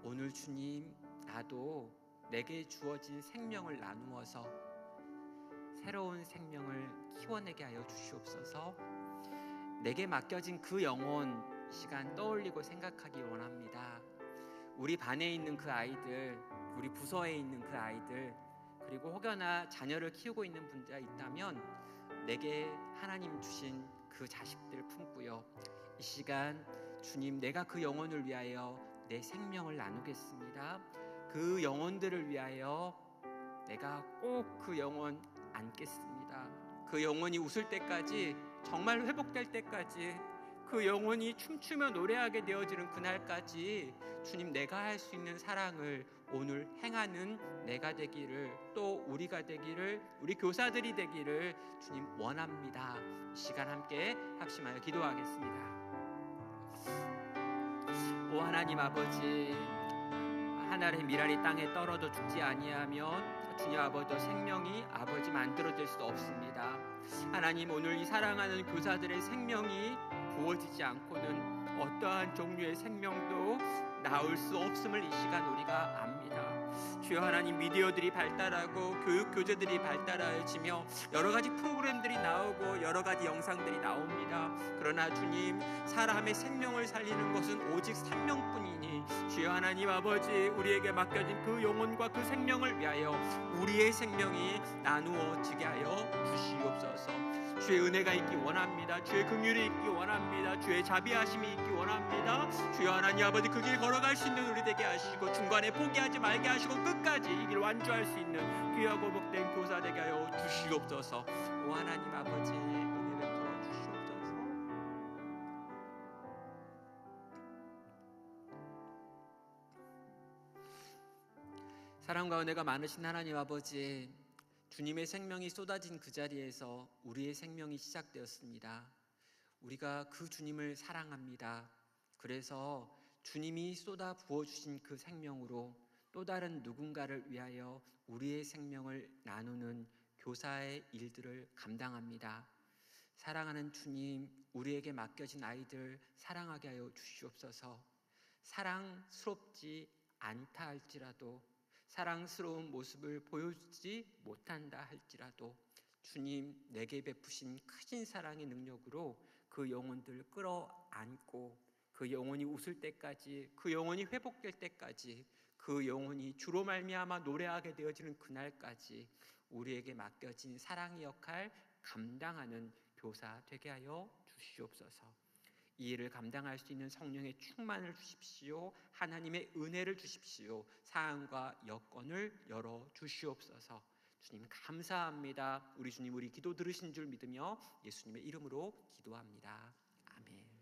S1: 오늘 주님, 나도 내게 주어진 생명을 나누어서 새로운 생명을 키워내게 하여 주시옵소서. 내게 맡겨진 그 영혼 시간 떠올리고 생각하기 원합니다. 우리 반에 있는 그 아이들, 우리 부서에 있는 그 아이들, 그리고 혹여나 자녀를 키우고 있는 분들이 있다면 내게 하나님 주신 그 자식들 품고요, 이 시간 주님, 내가 그 영혼을 위하여 내 생명을 나누겠습니다. 그 영혼들을 위하여 내가 꼭 그 영혼 안겠습니다. 그 영혼이 웃을 때까지, 정말 회복될 때까지, 그 영혼이 춤추며 노래하게 되어지는 그날까지 주님, 내가 할 수 있는 사랑을 오늘 행하는 내가 되기를, 또 우리가 되기를, 우리 교사들이 되기를 주님 원합니다. 이 시간 함께 합심하여 기도하겠습니다. 오 하나님 아버지, 하늘의 밀알이 땅에 떨어져 죽지 아니하면 주님 아버지 생명이 아버지 만들어질 수 없습니다. 하나님, 오늘 이 사랑하는 교사들의 생명이 부어지지 않고는 어떠한 종류의 생명도 나올 수 없음을 이 시간 우리가 압니다. 주여 하나님, 미디어들이 발달하고 교육 교재들이 발달하여지며 여러 가지 프로그램들이 나오고 여러 가지 영상들이 나옵니다. 그러나 주님, 사람의 생명을 살리는 것은 오직 생명뿐이니 주여 하나님 아버지, 우리에게 맡겨진 그 영혼과 그 생명을 위하여 우리의 생명이 나누어지게 하여 주시옵소서. 주의 은혜가 있기 원합니다. 주의 긍휼이 있기 원합니다. 주의 자비하심이 있기 원합니다. 주여 하나님 아버지, 그 길 걸어갈 수 있는 우리 되게 하시고 중간에 포기하지 말게 하시고 끝까지 이 길 완주할 수 있는 귀하고 복된 교사 되게 하여 주시옵소서. 오 하나님 아버지, 은혜 베풀어 주시옵소서. 사랑과 은혜가 많으신 하나님 아버지, 주님의 생명이 쏟아진 그 자리에서 우리의 생명이 시작되었습니다. 우리가 그 주님을 사랑합니다. 그래서 주님이 쏟아 부어주신 그 생명으로 또 다른 누군가를 위하여 우리의 생명을 나누는 교사의 일들을 감당합니다. 사랑하는 주님, 우리에게 맡겨진 아이들 사랑하게 하여 주시옵소서. 사랑스럽지 않다 할지라도, 사랑스러운 모습을 보여주지 못한다 할지라도 주님, 내게 베푸신 크신 사랑의 능력으로 그 영혼들 끌어안고 그 영혼이 웃을 때까지, 그 영혼이 회복될 때까지, 그 영혼이 주로 말미암아 노래하게 되어지는 그날까지 우리에게 맡겨진 사랑의 역할 감당하는 교사 되게 하여 주시옵소서. 이 일을 감당할 수 있는 성령의 충만을 주십시오. 하나님의 은혜를 주십시오. 사안과 여건을 열어 주시옵소서. 주님 감사합니다. 우리 주님 우리 기도 들으신 줄 믿으며 예수님의 이름으로 기도합니다. 아멘.